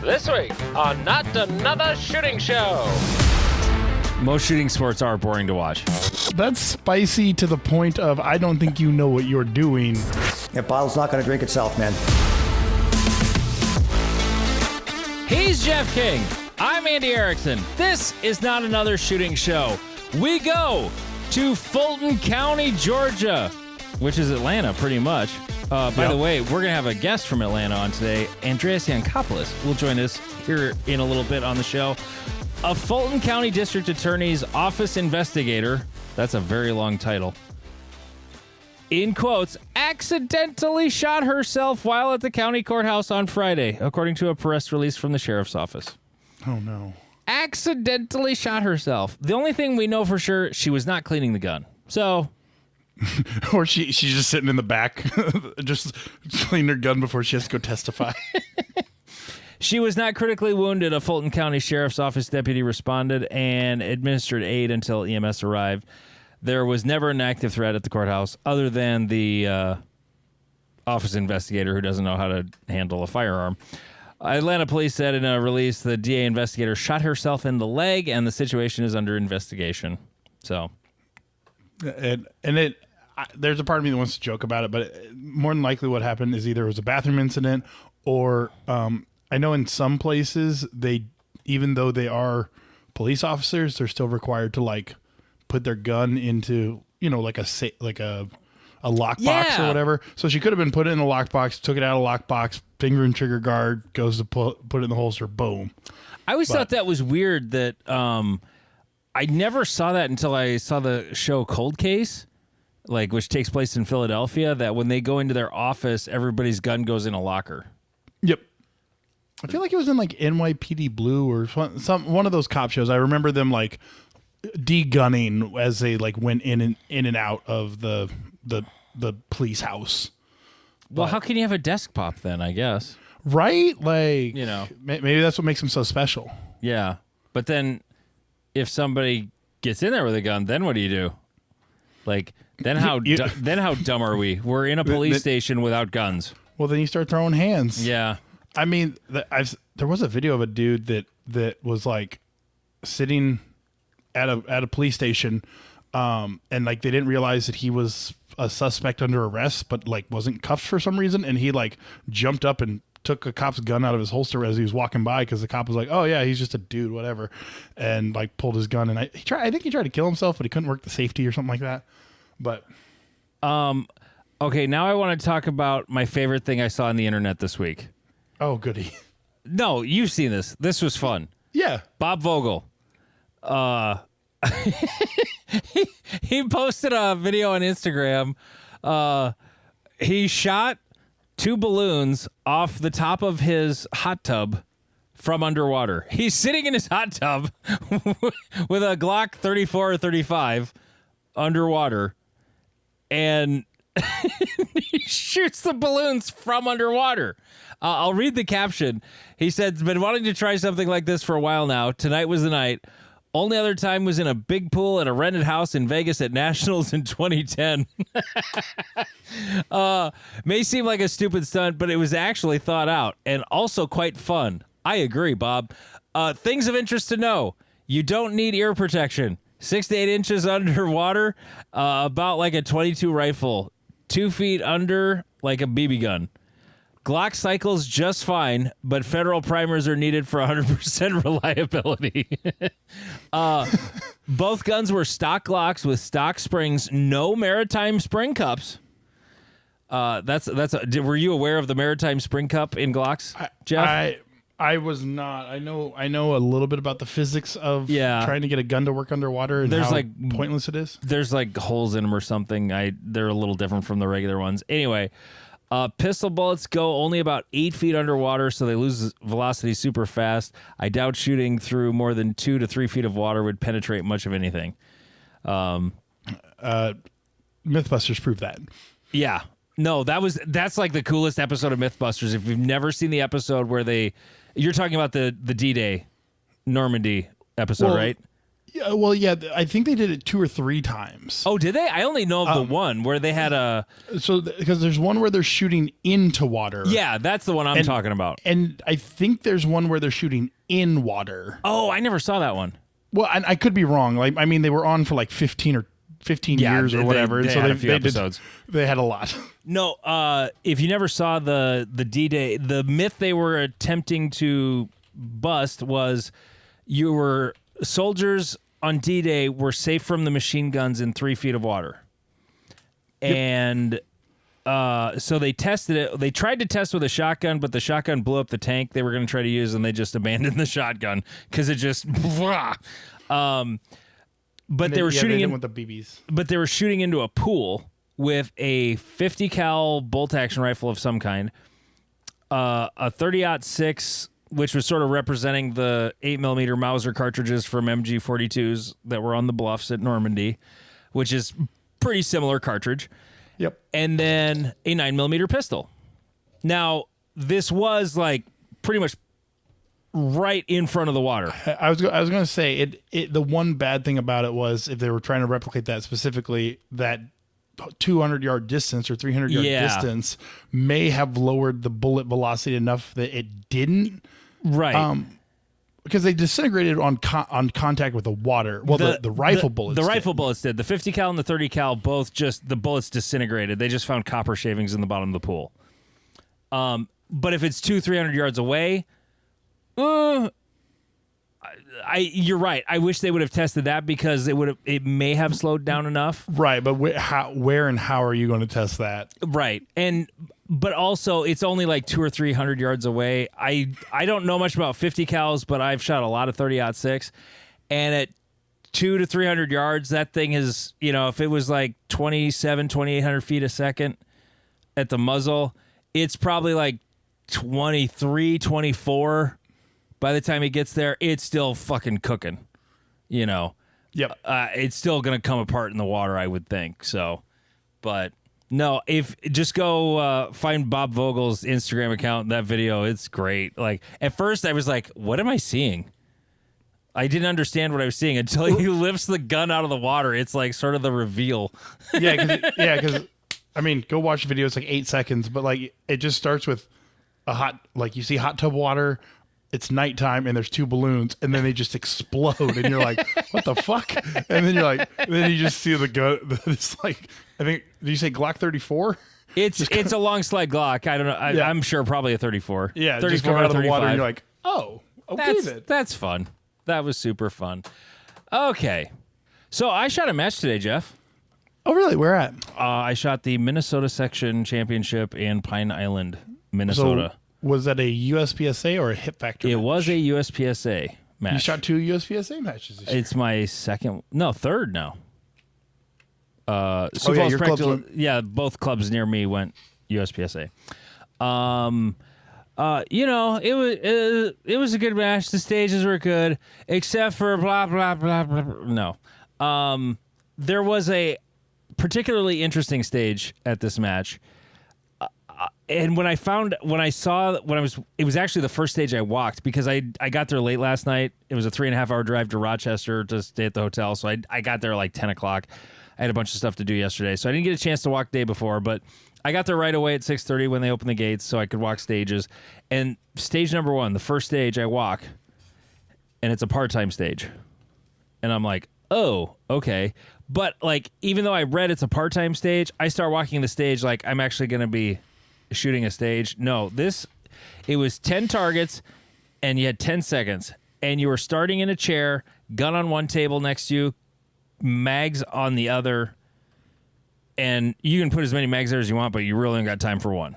This week on Not Another Shooting Show. Most shooting sports are boring to watch. That's spicy to the point of I don't think you know what you're doing. That bottle's not going to drink itself, man. He's Jeff King. I'm Andy Erickson. This is Not Another Shooting Show. We go to Fulton County, Georgia, which is Atlanta, pretty much. By the way, we're going to have a guest from Atlanta on today. Andreas Yankopolis will join us here in a little bit on the show. A Fulton County District Attorney's Office investigator, that's a very long title, in quotes, accidentally shot herself while at the county courthouse on Friday, according to a press release from the sheriff's office. Oh, no. Accidentally shot herself. The only thing we know for sure, she was not cleaning the gun. So... Or she's just sitting in the back, just cleaning her gun before she has to go testify. She was not critically wounded. A Fulton County Sheriff's Office deputy responded and administered aid until EMS arrived. There was never an active threat at the courthouse other than the office investigator who doesn't know how to handle a firearm. Atlanta police said in a release the DA investigator shot herself in the leg and the situation is under investigation. So, there's a part of me that wants to joke about it, but more than likely what happened is either it was a bathroom incident or I know in some places even though they are police officers, they're still required to like put their gun into, like a lockbox or whatever. So she could have been put in the lockbox, took it out of the lockbox, finger and trigger guard, goes to put it in the holster, boom. I always thought that was weird that I never saw that until I saw the show Cold Case, which takes place in Philadelphia, that when they go into their office, everybody's gun goes in a locker. Yep. I feel like it was in NYPD Blue or one of those cop shows. I remember them de-gunning as they went in and out of the police house. Well, how can you have a desk pop then, I guess? Right? Maybe that's what makes them so special. Yeah. But then if somebody gets in there with a gun, then what do you do? Then how dumb are we? We're in a police station without guns. Well, then you start throwing hands. Yeah. I mean, there was a video of a dude that was sitting at a police station, and they didn't realize that he was a suspect under arrest, but wasn't cuffed for some reason, and he jumped up and took a cop's gun out of his holster as he was walking by because the cop was like, "Oh yeah, he's just a dude, whatever," and pulled his gun, and I think he tried to kill himself, but he couldn't work the safety or something like that. But okay, now I want to talk about my favorite thing I saw on the internet this week. Oh, goody. No, you've seen this. This was fun. Yeah. Bob Vogel. He posted a video on Instagram. He shot 2 balloons off the top of his hot tub from underwater. He's sitting in his hot tub with a Glock 34 or 35 underwater, and he shoots the balloons from underwater. I'll read the caption. He said, "Been wanting to try something like this for a while now. Tonight was the night. Only other time was in a big pool at a rented house in Vegas at Nationals in 2010. May seem like a stupid stunt, but it was actually thought out and also quite fun. I agree, Bob. Things of interest to know. You don't need ear protection. 6 to 8 inches underwater, about like a .22 rifle. 2 feet under, like a BB gun. Glock cycles just fine, but federal primers are needed for 100% reliability." Both guns were stock Glocks with stock springs, no maritime spring cups. Were you aware of the maritime spring cup in Glocks, Jeff? I was not. I know a little bit about the physics of trying to get a gun to work underwater and how pointless it is. There's holes in them or something. They're a little different from the regular ones. Anyway, pistol bullets go only about 8 feet underwater, so they lose velocity super fast. I doubt shooting through more than 2 to 3 feet of water would penetrate much of anything. Mythbusters proved that. Yeah. No, that's the coolest episode of Mythbusters. If you've never seen the episode where you're talking about the D-Day Normandy episode, right? Yeah, well, yeah, I think they did it 2 or 3 times. Oh, did they? I only know of the one where they had a. So because there's one where they're shooting into water. Yeah, that's the one I'm talking about. And I think there's one where they're shooting in water. Oh, I never saw that one. Well, I could be wrong. Like, I mean, they were on for like 15 years or whatever. They so had a few episodes. They had a lot. No, if you never saw the D-Day, the myth they were attempting to bust was soldiers on D-Day were safe from the machine guns in 3 feet of water. Yep. And so they tested it. They tried to test with a shotgun, but the shotgun blew up the tank they were going to try to use, and they just abandoned the shotgun because it just. But they were shooting with the BBs. But they were shooting into a pool with a 50 cal bolt action rifle of some kind, a 30-06, which was sort of representing the 8mm Mauser cartridges from MG42s that were on the bluffs at Normandy, which is pretty similar cartridge. Yep. And then a 9mm pistol. Now, this was like pretty much right in front of the water. I was going to say the one bad thing about it was if they were trying to replicate that specifically, that 200-yard distance or 300-yard distance may have lowered the bullet velocity enough that it didn't. Right. Because they disintegrated on contact with the water. Well, the rifle bullets. The rifle bullets did. The 50 cal and the 30 cal both the bullets disintegrated. They just found copper shavings in the bottom of the pool. But if it's 200-300 yards away, you're right. I wish they would have tested that because it may have slowed down enough. Right, but where and how are you going to test that? Right, but also it's only like 200 or 300 yards away. I don't know much about 50 cals, but I've shot a lot of 30-06, and at 200 to 300 yards, that thing is, if it was like 2,800 feet a second at the muzzle, it's probably like 23, 24. By the time it gets there, it's still fucking cooking, Yep. It's still going to come apart in the water, I would think. So, but no, just go find Bob Vogel's Instagram account, that video, it's great. Like, at first I was like, what am I seeing? I didn't understand what I was seeing until he lifts the gun out of the water. It's like sort of the reveal. Because I mean, go watch the video. It's like 8 seconds, but like it just starts with you see hot tub water. It's nighttime and there's 2 balloons and then they just explode and you're like, what the fuck? And then then you just see the gun. It's like, I think, did you say Glock 34? It's a long slide Glock. I don't know. I'm sure probably a 34. Yeah, 34 just come out of the 35. water and you're like, oh, okay then. That's fun. That was super fun. Okay. So I shot a match today, Jeff. Oh, really? Where at? I shot the Minnesota Section Championship in Pine Island, Minnesota. So, was that a USPSA or a Hip Factor? It was a USPSA match. You shot 2 USPSA matches this year. It's my third now. Your clubs both clubs near me went USPSA. It was a good match. The stages were good, except for blah blah blah blah. No, there was a particularly interesting stage at this match. And it was actually the first stage I walked because I got there late last night. It was a 3.5 hour drive to Rochester to stay at the hotel. So I got there like 10 o'clock. I had a bunch of stuff to do yesterday. So I didn't get a chance to walk the day before, but I got there right away at 6:30 when they opened the gates so I could walk stages. And stage number 1, the first stage I walk, and it's a part-time stage. And I'm like, oh, okay. But like, even though I read it's a part-time stage, I start walking the stage like I'm actually going to be shooting a stage. No, it was 10 targets and you had 10 seconds and you were starting in a chair, gun on one table next to you, mags on the other, and you can put as many mags there as you want, but you really only got time for one.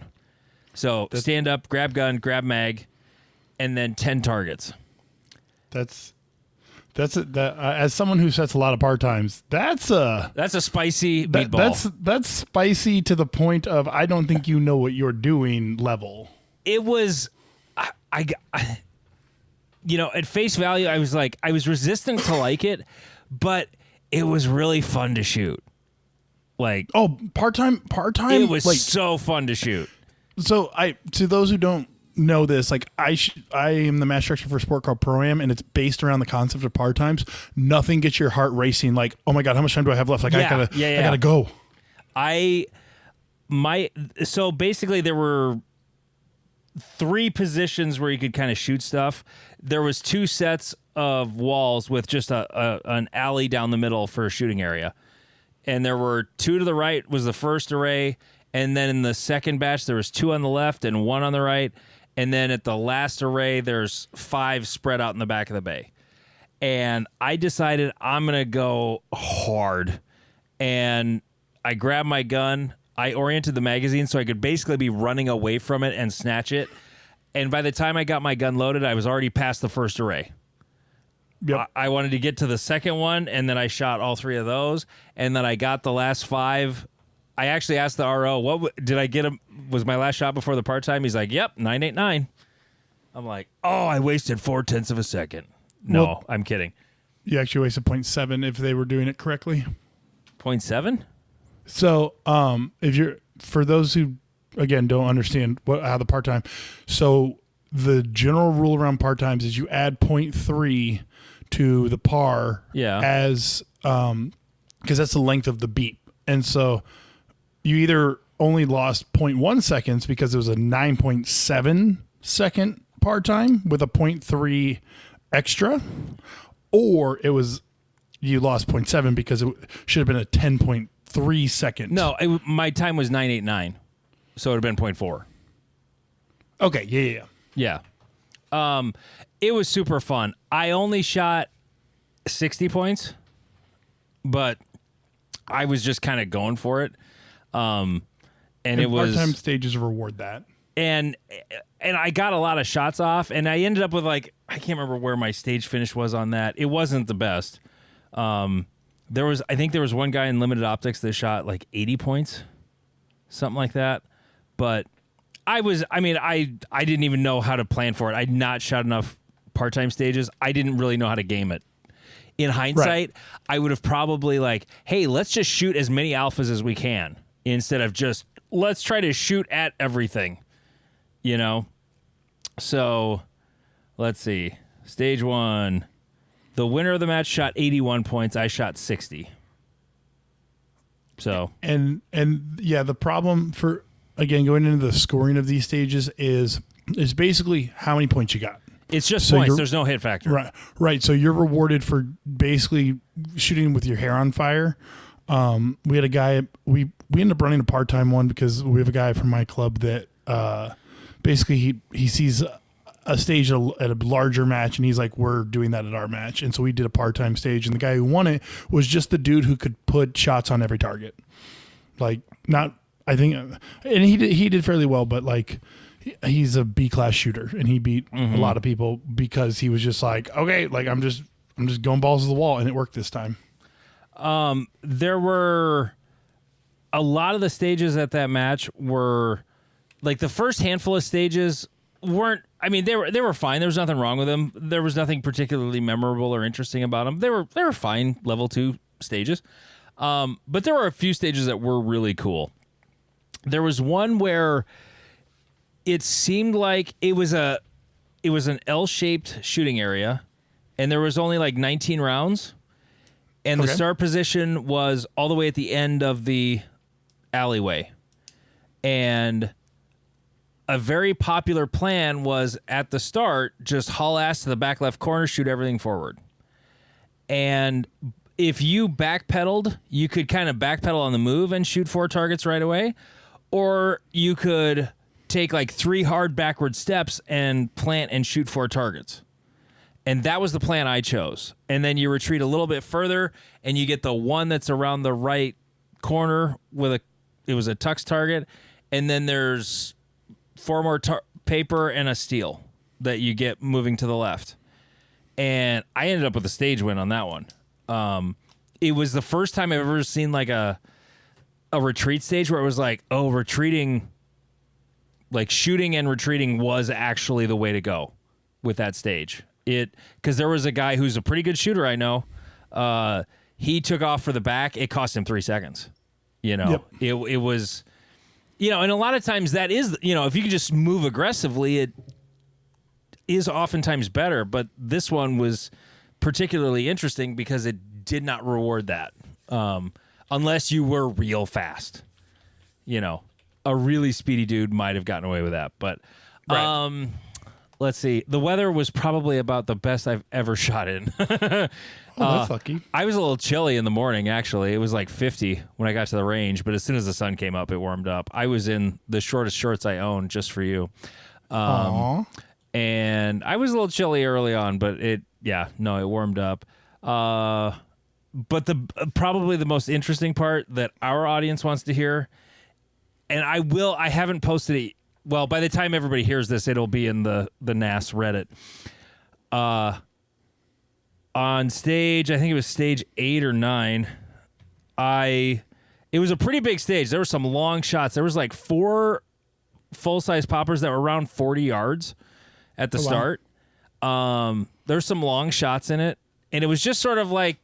So stand up, grab gun, grab mag, and then 10 targets. That's as someone who sets a lot of part times, that's a spicy meatball. That's spicy to the point of I don't think you know what you're doing level. It was, at face value, I was resistant to like it, but it was really fun to shoot. Like, oh, part time. It was so fun to shoot. So to those who don't know this, like I am the match director for a sport called Pro-Am, and it's based around the concept of par times. Nothing gets your heart racing like, oh my God, how much time do I have left? Like I gotta go. So basically there were 3 positions where you could kind of shoot stuff. There was 2 sets of walls with just an alley down the middle for a shooting area. And there were 2 to the right was the first array. And then in the second batch, there was 2 on the left and 1 on the right. And then at the last array, there's 5 spread out in the back of the bay. And I decided I'm going to go hard. And I grabbed my gun. I oriented the magazine so I could basically be running away from it and snatch it. And by the time I got my gun loaded, I was already past the first array. Yep. I wanted to get to the second one, and then I shot all 3 of those. And then I got the last 5. I actually asked the RO, did I get him? Was my last shot before the part time? He's like, yep, 989. I'm like, oh, I wasted 0.4 of a second. No, well, I'm kidding. You actually wasted 0.7 if they were doing it correctly. 0.7? So, if you're, for those who again don't understand how the part time, so the general rule around part times is you add 0.3 to the par, as because that's the length of the beat, and so you either only lost 0.1 seconds because it was a 9.7 second par time with a 0.3 extra, or it was you lost 0.7 because it should have been a 10.3 second. No, my time was 989, so it would have been 0.4. Okay, yeah. It was super fun. I only shot 60 points, but I was just kind of going for it. And it was part-time stages reward that. And I got a lot of shots off, and I ended up with I can't remember where my stage finish was on that. It wasn't the best. I think there was one guy in limited optics that shot 80 points, something like that. But I didn't even know how to plan for it. I'd not shot enough part-time stages. I didn't really know how to game it. In hindsight, I would have probably hey, let's just shoot as many alphas as we can instead of just let's try to shoot at everything, So let's see. Stage 1. The winner of the match shot 81 points. I shot 60. So and yeah, the problem for again going into the scoring of these stages is basically how many points you got. It's just points. There's no hit factor. Right. So you're rewarded for basically shooting with your hair on fire. We had a guy. We ended up running a part-time one because we have a guy from my club that basically he sees a stage at a larger match, and he's like, we're doing that at our match. And so we did a part-time stage, and the guy who won it was just the dude who could put shots on every target. And he did fairly well, but he's a B-class shooter, and he beat a lot of people because he was just okay, I'm just going balls to the wall, and it worked this time. There were a lot of the stages at that match were the first handful of stages weren't. They were fine. There was nothing wrong with them. There was nothing particularly memorable or interesting about them. They were fine level 2 stages. But there were a few stages that were really cool. There was one where it seemed like it was an L-shaped shooting area, and there was only 19 rounds, and the start position was all the way at the end of the alleyway. And a very popular plan was at the start, just haul ass to the back left corner, shoot everything forward. And if you backpedaled, you could kind of backpedal on the move and shoot 4 targets right away, or you could take 3 hard backward steps and plant and shoot 4 targets. And that was the plan I chose. And then you retreat a little bit further, and you get the one that's around the right corner it was a tux target, and then there's 4 more paper and a steel that you get moving to the left. And I ended up with a stage win on that one. It was the first time I've ever seen a retreat stage where it was retreating, shooting and retreating was actually the way to go with that stage. Because there was a guy who's a pretty good shooter, I know. He took off for the back. It cost him 3 seconds. Yep. It And a lot of times that is, if you can just move aggressively, it is oftentimes better. But this one was particularly interesting because it did not reward that, unless you were real fast. A really speedy dude might have gotten away with that. But let's see. The weather was probably about the best I've ever shot in. That's lucky. I was a little chilly in the morning, actually. It was like 50 when I got to the range, but as soon as the sun came up, it warmed up. I was in the shortest shorts I own just for you. And I was a little chilly early on, but it warmed up. But probably the most interesting part that our audience wants to hear, and I haven't posted it. Well, by the time everybody hears this, it'll be in the NAS Reddit. On stage, I think it was stage 8 or 9. It was a pretty big stage. There were some long shots. There was like 4 full-size poppers that were around 40 yards at the start. There's some long shots in it, and it was just sort of like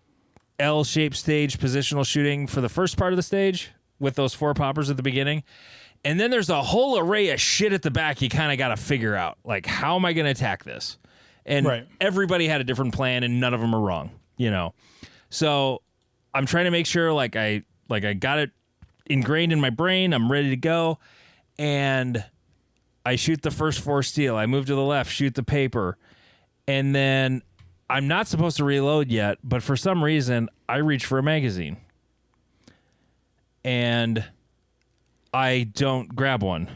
L-shaped stage positional shooting for the first part of the stage with those 4 poppers at the beginning. And then there's a whole array of shit at the back you kind of got to figure out. Like, how am I going to attack this? And everybody had a different plan, and none of them are wrong, So I'm trying to make sure, like I got it ingrained in my brain. I'm ready to go, and I shoot the first 4 steel. I move to the left, shoot the paper, and then I'm not supposed to reload yet. But for some reason, I reach for a magazine, and I don't grab one.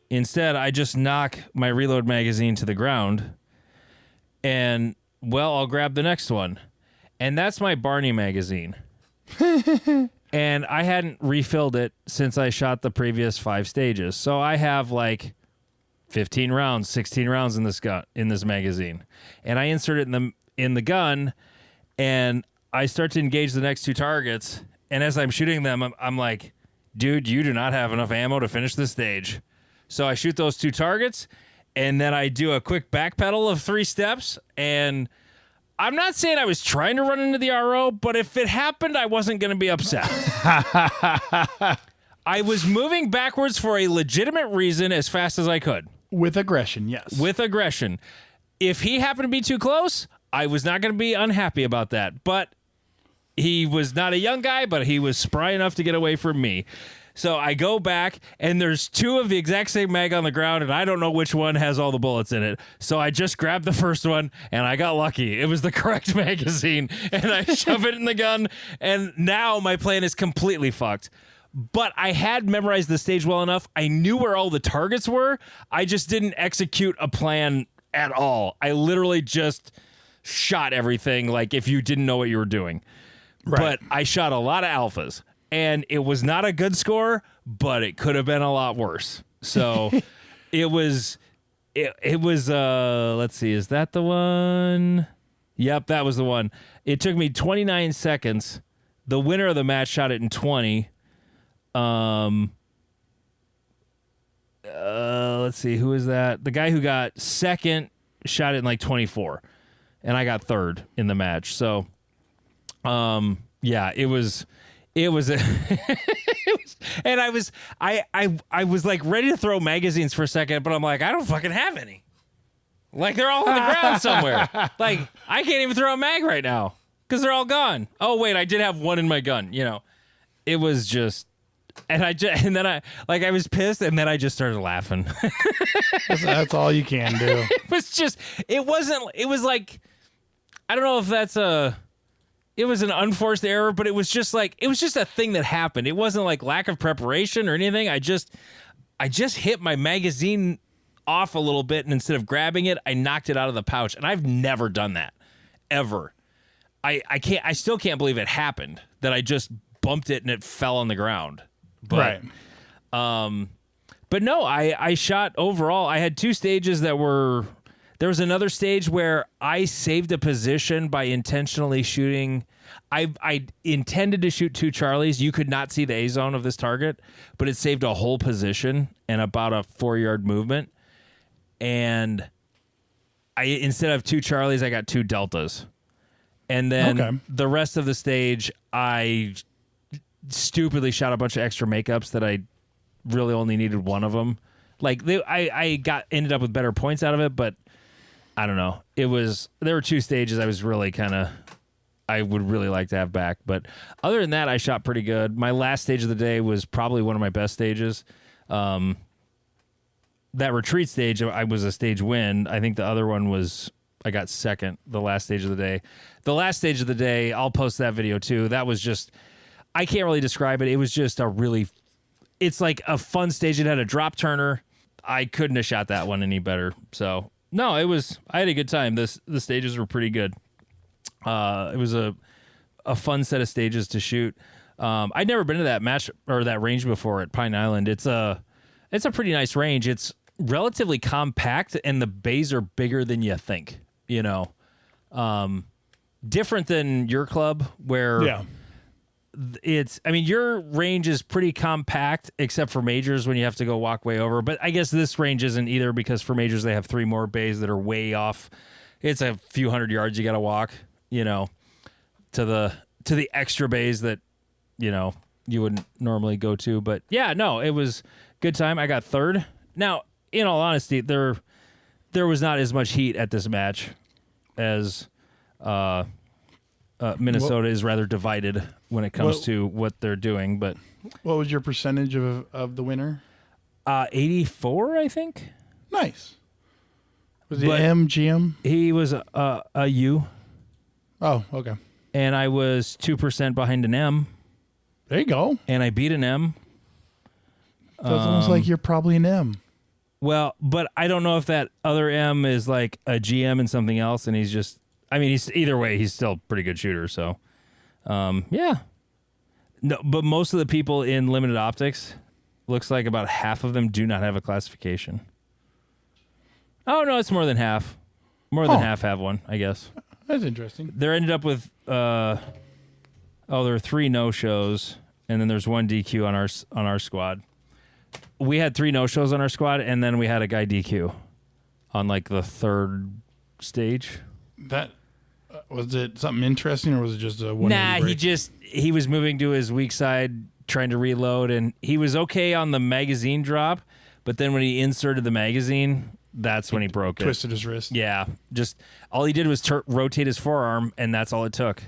Instead, I just knock my reload magazine to the ground. And, I'll grab the next one. And that's my Barney magazine. And I hadn't refilled it since I shot the previous 5 stages. So I have like 15 rounds, 16 rounds in this magazine. And I insert it in the gun, and I start to engage the next 2 targets. And as I'm shooting them, I'm like, dude, you do not have enough ammo to finish this stage. So I shoot those 2 targets. And then I do a quick backpedal of 3 steps, and I'm not saying I was trying to run into the RO, but if it happened, I wasn't going to be upset. I was moving backwards for a legitimate reason as fast as I could. With aggression, yes. With aggression. If he happened to be too close, I was not going to be unhappy about that. But he was not a young guy, but he was spry enough to get away from me. So I go back, and there's 2 of the exact same mag on the ground, and I don't know which one has all the bullets in it. So I just grabbed the first one, and I got lucky. It was the correct magazine, and I shove it in the gun, and now my plan is completely fucked. But I had memorized the stage well enough. I knew where all the targets were. I just didn't execute a plan at all. I literally just shot everything like if you didn't know what you were doing. Right. But I shot a lot of alphas. And it was not a good score, but it could have been a lot worse. So it was, let's see, is that the one? Yep, that was the one. It took me 29 seconds. The winner of the match shot it in 20. Let's see, who is that? The guy who got second shot it in like 24. And I got third in the match. So, it was... It was, and I was like ready to throw magazines for a second, but I'm like, I don't fucking have any. Like, they're all on the ground somewhere. Like, I can't even throw a mag right now because they're all gone. Oh wait, I did have one in my gun. It was just, and I was pissed, and then I just started laughing. That's all you can do. It was like, I don't know if that's it was an unforced error, but it was just a thing that happened. It wasn't like lack of preparation or anything. I just hit my magazine off a little bit, and instead of grabbing it, I knocked it out of the pouch. And I've never done that, ever. I still can't believe it happened, that I just bumped it and it fell on the ground. But, right. But no, I shot overall. I had 2 stages that were... There was another stage where I saved a position by intentionally shooting. I intended to shoot 2 Charlies. You could not see the A zone of this target, but it saved a whole position and about a 4-yard movement. And instead of 2 Charlies, I got 2 Deltas. And then the rest of the stage, I stupidly shot a bunch of extra makeups that I really only needed one of them. Like I ended up with better points out of it, but I don't know. There were 2 stages I was really I would really like to have back. But other than that, I shot pretty good. My last stage of the day was probably one of my best stages. That retreat stage, I was a stage win. I think the other one was I got second, the last stage of the day. The last stage of the day, I'll post that video too. That was just, I can't really describe it. It was just it's like a fun stage. It had a drop turner. I couldn't have shot that one any better. So, no, I had a good time. The stages were pretty good. It was a fun set of stages to shoot. I'd never been to that match or that range before at Pine Island. It's a pretty nice range. It's relatively compact and the bays are bigger than you think, different than your club where your range is pretty compact except for majors when you have to go walk way over. But I guess this range isn't either because for majors they have 3 more bays that are way off. It's a few hundred yards you got to walk, to the extra bays that, you wouldn't normally go to. But yeah, no, it was good time. I got third. Now, in all honesty, there was not as much heat at this match as Minnesota is rather divided when it comes to what they're doing. But what was your percentage of the winner? 84, I think. Nice. Was he MGM? He was a U. Oh, okay. And I was 2% behind an M. There you go. And I beat an M. So it's almost like you're probably an M. Well, but I don't know if that other M is like a GM and something else, and he's either way, he's still a pretty good shooter. So, yeah. No, but most of the people in limited optics, looks like about half of them do not have a classification. Oh no, it's more than half. More than half have one, I guess. That's interesting. There ended up with there are 3 no-shows, and then there's 1 DQ on our squad. We had 3 no-shows on our squad, and then we had a guy DQ on like the 3rd stage. That was it something interesting, or was it just a 180 Nah, break? he was moving to his weak side, trying to reload, and he was okay on the magazine drop, but then when he inserted the magazine, that's when he broke it. Twisted his wrist. Yeah, just all he did was rotate his forearm, and that's all it took.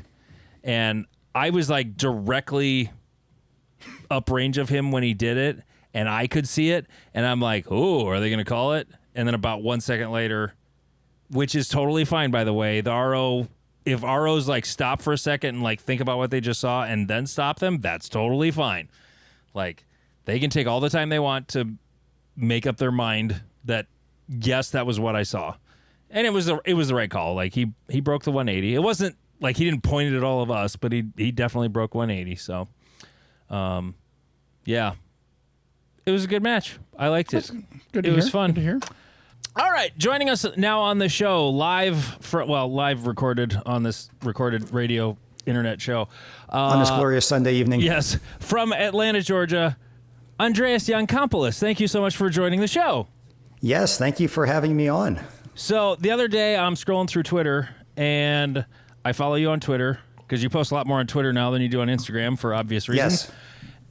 And I was like directly uprange of him when he did it, and I could see it, and I'm like, oh, are they going to call it? And then about 1 second later, which is totally fine, by the way, the RO, if ROs like stop for a second and like think about what they just saw and then stop them, that's totally fine. Like, they can take all the time they want to make up their mind that, yes, that was what I saw. And it was the right call. Like, he broke the 180. It wasn't like he didn't point it at all of us, but he definitely broke 180. So, yeah. It was a good match. I liked it. Good to it hear. was fun. Good to hear. All right, joining us now on the show, live recorded on this recorded radio internet show. On this glorious Sunday evening. Yes, from Atlanta, Georgia, Andreas Yankopolis. Thank you so much for joining the show. Yes, thank you for having me on. So the other day, I'm scrolling through Twitter, and I follow you on Twitter because you post a lot more on Twitter now than you do on Instagram for obvious reasons. Yes.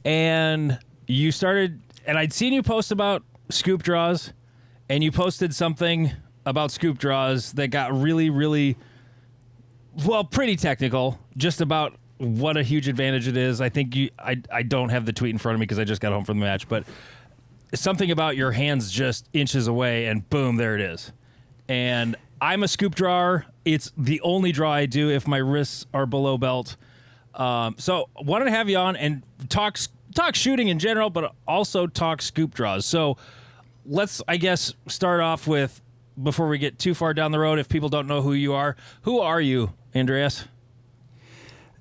And you started, and I'd seen you post about scoop draws, and you posted something about scoop draws that got really, really, pretty technical, just about what a huge advantage it is. I think I don't have the tweet in front of me because I just got home from the match, but something about your hands just inches away, and boom, there it is. And I'm a scoop drawer. It's the only draw I do if my wrists are below belt. So wanted to have you on and talk shooting in general, but also talk scoop draws. So let's, I guess, start off with, before we get too far down the road, if people don't know who you are you, Andreas?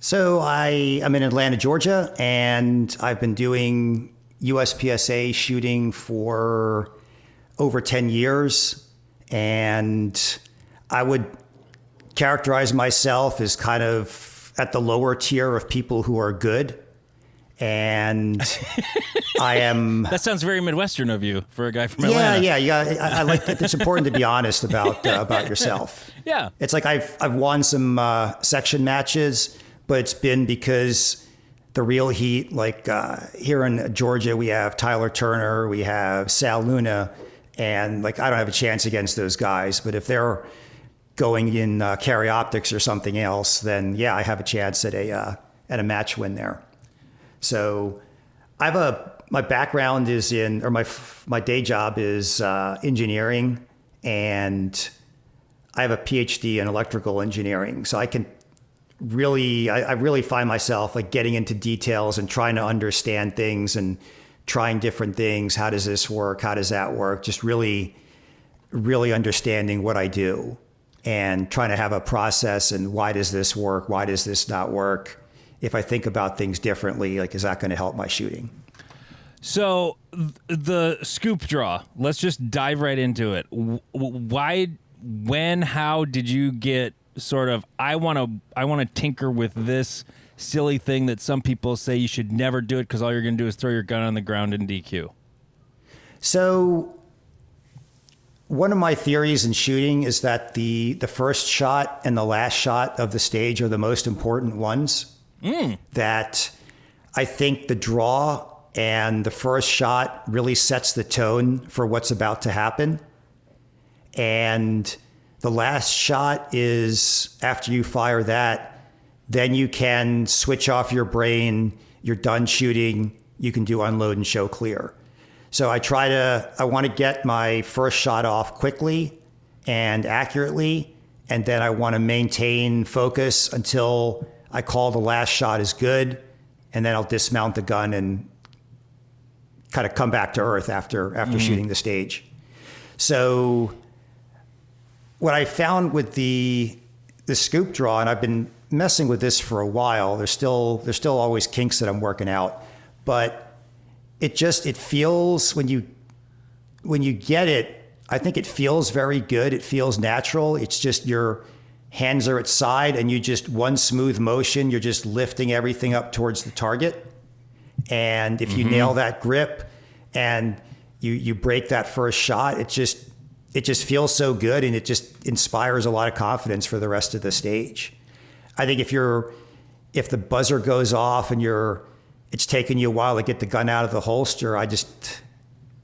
So I'm in Atlanta, Georgia, and I've been doing USPSA shooting for over 10 years. And I would characterize myself as kind of at the lower tier of people who are good. And I am. That sounds very Midwestern of you for a guy from Atlanta. Yeah. I like that. It's important to be honest about yourself. Yeah. It's like I've won some section matches, but it's been because the real heat, like here in Georgia, we have Tyler Turner, we have Sal Luna, and like I don't have a chance against those guys. But if they're going in carry optics or something else, then yeah, I have a chance at a match win there. So I have my background is in, or my day job is engineering, and I have a PhD in electrical engineering. So I can really, I really find myself like getting into details and trying to understand things and trying different things. How does this work? How does that work? Just really, really understanding what I do and trying to have a process and why does this work? Why does this not work? If I think about things differently, like, is that going to help my shooting? So the scoop draw, let's just dive right into it. Why, when, how did you get sort of, I want to tinker with this silly thing that some people say you should never do it because all you're going to do is throw your gun on the ground and DQ? So one of my theories in shooting is that the first shot and the last shot of the stage are the most important ones. That I think the draw and the first shot really sets the tone for what's about to happen. And the last shot is after you fire that, then you can switch off your brain, you're done shooting, you can do unload and show clear. So I want to get my first shot off quickly and accurately, and then I want to maintain focus until I call the last shot is good, and then I'll dismount the gun and kind of come back to earth after shooting the stage. So what I found with the scoop draw, and I've been messing with this for a while, there's still always kinks that I'm working out, but it feels when you get it, I think it feels very good. It feels natural. It's just your hands are at side and you just one smooth motion, you're just lifting everything up towards the target. And if you nail that grip and you break that first shot, it just feels so good, and it just inspires a lot of confidence for the rest of the stage. I think if the buzzer goes off and it's taking you a while to get the gun out of the holster,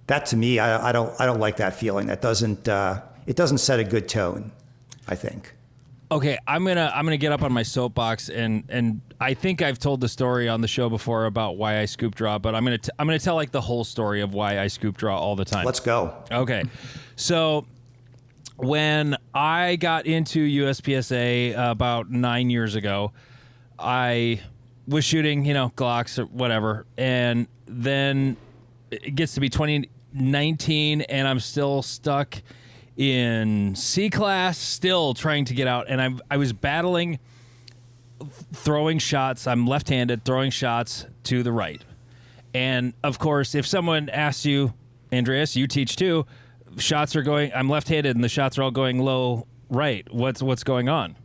that to me, I don't like that feeling. That it doesn't set a good tone, I think. Okay, I'm gonna get up on my soapbox, and I think I've told the story on the show before about why I scoop draw, but I'm gonna tell like the whole story of why I scoop draw all the time. Let's go. Okay, so when I got into USPSA about 9 years ago, I was shooting, Glocks or whatever, and then it gets to be 2019, and I'm still stuck in C class, still trying to get out, and I was battling throwing shots. I'm left-handed, throwing shots to the right. And of course, if someone asks you, Andreas, you teach too, shots are going, I'm left-handed and the shots are all going low right. What's going on?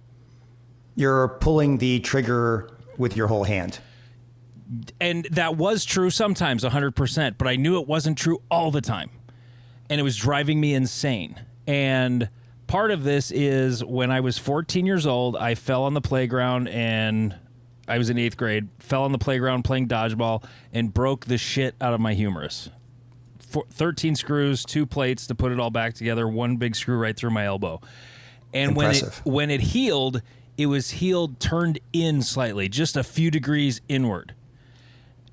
You're pulling the trigger with your whole hand. And that was true sometimes, 100%, but I knew it wasn't true all the time. And it was driving me insane. And part of this is when I was 14 years old, I fell on the playground, and I was in 8th grade, fell on the playground playing dodgeball and broke the shit out of my humerus. 13 screws, 2 plates to put it all back together, 1 big screw right through my elbow. And Impressive. when it healed, it was healed, turned in slightly, just a few degrees inward.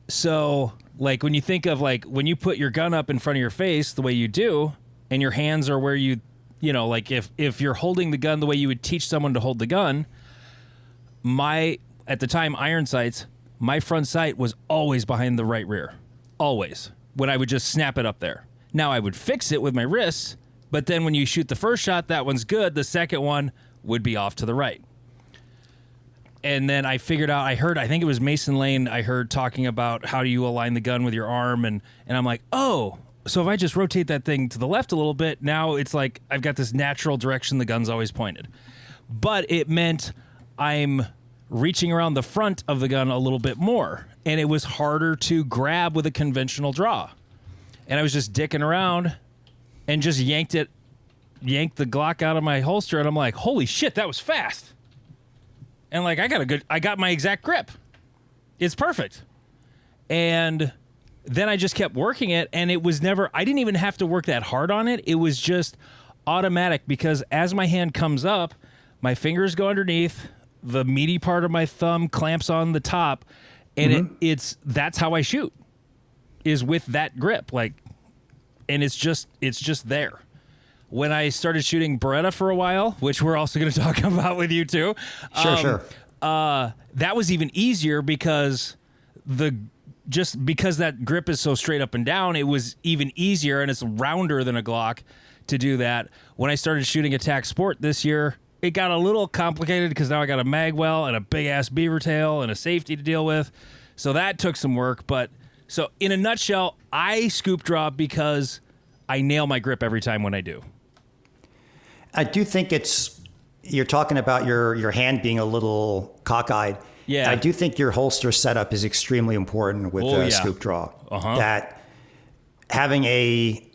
So, like, when you think of, like, when you put your gun up in front of your face the way you do, and your hands are where like, if you're holding the gun the way you would teach someone to hold the gun, at the time, iron sights, my front sight was always behind the right rear. Always. When I would just snap it up there. Now, I would fix it with my wrists, but then when you shoot the first shot, that one's good. The second one would be off to the right. And then I figured out, I think it was Mason Lane, I heard talking about how do you align the gun with your arm, and I'm like, oh, so if I just rotate that thing to the left a little bit, now it's like I've got this natural direction the gun's always pointed. But it meant I'm reaching around the front of the gun a little bit more, and it was harder to grab with a conventional draw. And I was just dicking around and just yanked the Glock out of my holster, and I'm like, holy shit, that was fast. And like I got my exact grip. It's perfect. And then I just kept working it, and it was never, I didn't even have to work that hard on it. It was just automatic, because as my hand comes up, my fingers go underneath, the meaty part of my thumb clamps on the top, and that's how I shoot, is with that grip. Like, and it's just there. When I started shooting Beretta for a while, which we're also going to talk about with you too. Sure. That was even easier because because that grip is so straight up and down, it was even easier, and it's rounder than a Glock to do that. When I started shooting Attack Sport this year, it got a little complicated because now I got a mag well and a big ass beaver tail and a safety to deal with. So that took some work. But so in a nutshell, I scoop draw because I nail my grip every time when I do. I do think you're talking about your hand being a little cockeyed. Yeah. I do think your holster setup is extremely important with scoop draw. That having a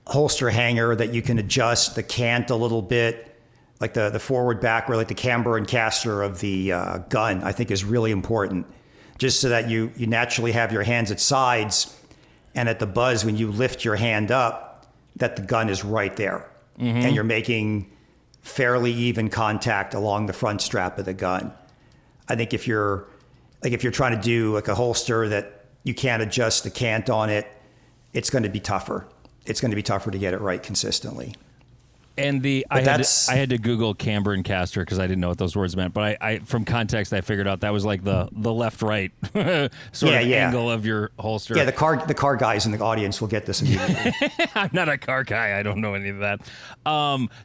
holster hanger that you can adjust the cant a little bit, like the forward, backward, like the camber and caster of the gun, I think is really important. Just so that you naturally have your hands at sides, and at the buzz, when you lift your hand up, that the gun is right there. And you're making fairly even contact along the front strap of the gun. I think if you're trying to do like a holster that you can't adjust the cant on it, it's going to be tougher. It's going to be tougher to get it right consistently. And I had to Google camber and caster because I didn't know what those words meant. But I from context, I figured out that was like the left-right sort of angle of your holster. Yeah, the car guys in the audience will get this immediately. I'm not a car guy. I don't know any of that.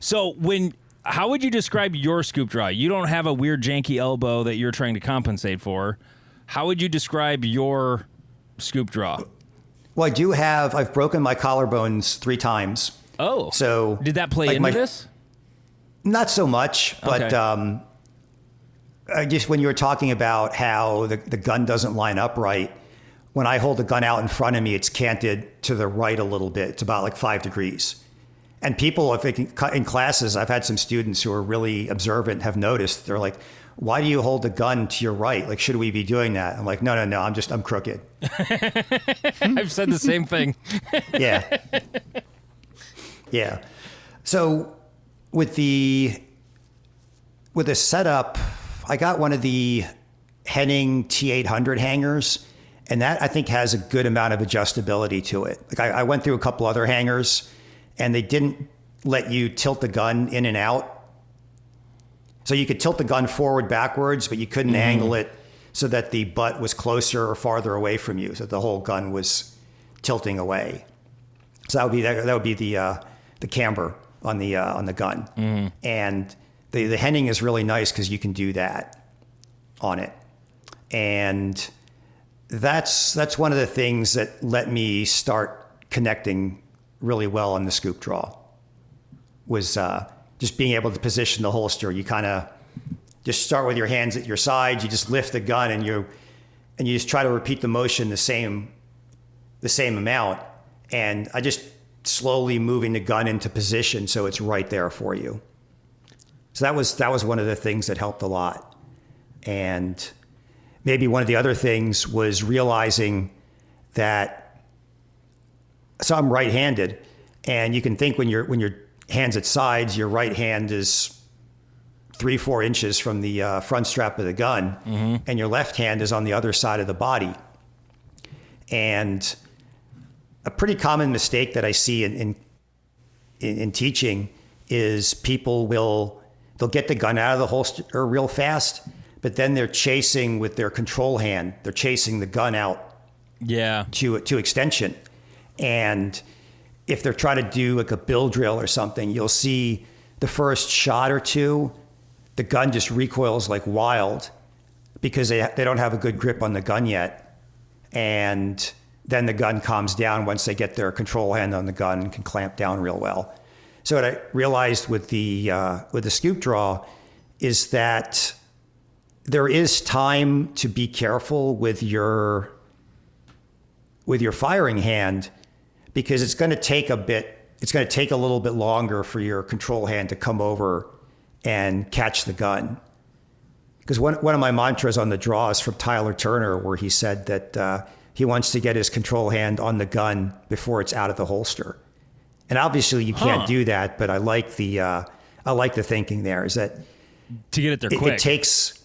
So how would you describe your scoop draw? You don't have a weird janky elbow that you're trying to compensate for. How would you describe your scoop draw? Well, I've broken my collarbones 3 times. Oh, so did that play into this? Not so much, but Okay. Just when you were talking about how the gun doesn't line up right, when I hold the gun out in front of me, it's canted to the right a little bit. It's about like 5 degrees. And people, in classes, I've had some students who are really observant, have noticed. They're like, "Why do you hold the gun to your right? Like, should we be doing that?" I'm like, no, I'm crooked. I've said the same thing. Yeah. Yeah. So with the setup, I got one of the Henning T800 hangers, and that I think has a good amount of adjustability to it. Like I went through a couple other hangers, and they didn't let you tilt the gun in and out. So you could tilt the gun forward, backwards, but you couldn't angle it so that the butt was closer or farther away from you, so the whole gun was tilting away. So that would be the camber on the gun. And the Henning is really nice because you can do that on it. And that's one of the things that let me start connecting really well on the scoop draw, was just being able to position the holster. You kind of just start with your hands at your sides, you just lift the gun, and you just try to repeat the motion the same amount. And I just slowly moving the gun into position so it's right there for you. So that was one of the things that helped a lot. And maybe one of the other things was realizing that, so I'm right-handed, and you can think when your hands at sides, your right hand is 3-4 inches from the front strap of the gun, and your left hand is on the other side of the body. And a pretty common mistake that I see in teaching is they'll get the gun out of the holster real fast, but then they're chasing with their control hand. They're chasing the gun out to extension. And if they're trying to do like a bill drill or something, you'll see the first shot or two, the gun just recoils like wild because they don't have a good grip on the gun yet. And then the gun calms down once they get their control hand on the gun and can clamp down real well. So what I realized with the scoop draw is that there is time to be careful with your firing hand, because it's going to take a little bit longer for your control hand to come over and catch the gun. Because one of my mantras on the draw is from Tyler Turner, where he said that he wants to get his control hand on the gun before it's out of the holster. And obviously you can't do that, but I like the thinking there, is that to get it there quick. It takes,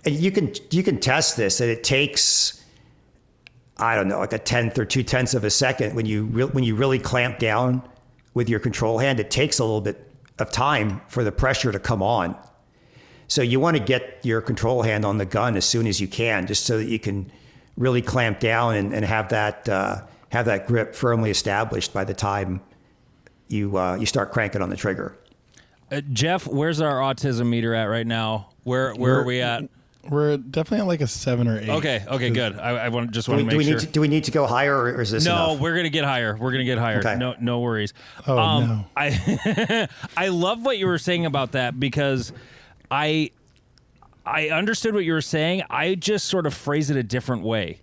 and you can test this, and it takes, I don't know, like a tenth or 2/10 of a second when you really clamp down with your control hand. It takes a little bit of time for the pressure to come on. So you want to get your control hand on the gun as soon as you can, just so that you can really clamp down and have that grip firmly established by the time you start cranking on the trigger. Jeff, where's our autism meter at right now? Where are we at? We're definitely at like a 7 or 8. Okay, good. I want to make sure. Do we need to go higher, or is this enough? No, we're gonna get higher. Okay. No worries. No. I love what you were saying about that, because I understood what you were saying. I just sort of phrase it a different way.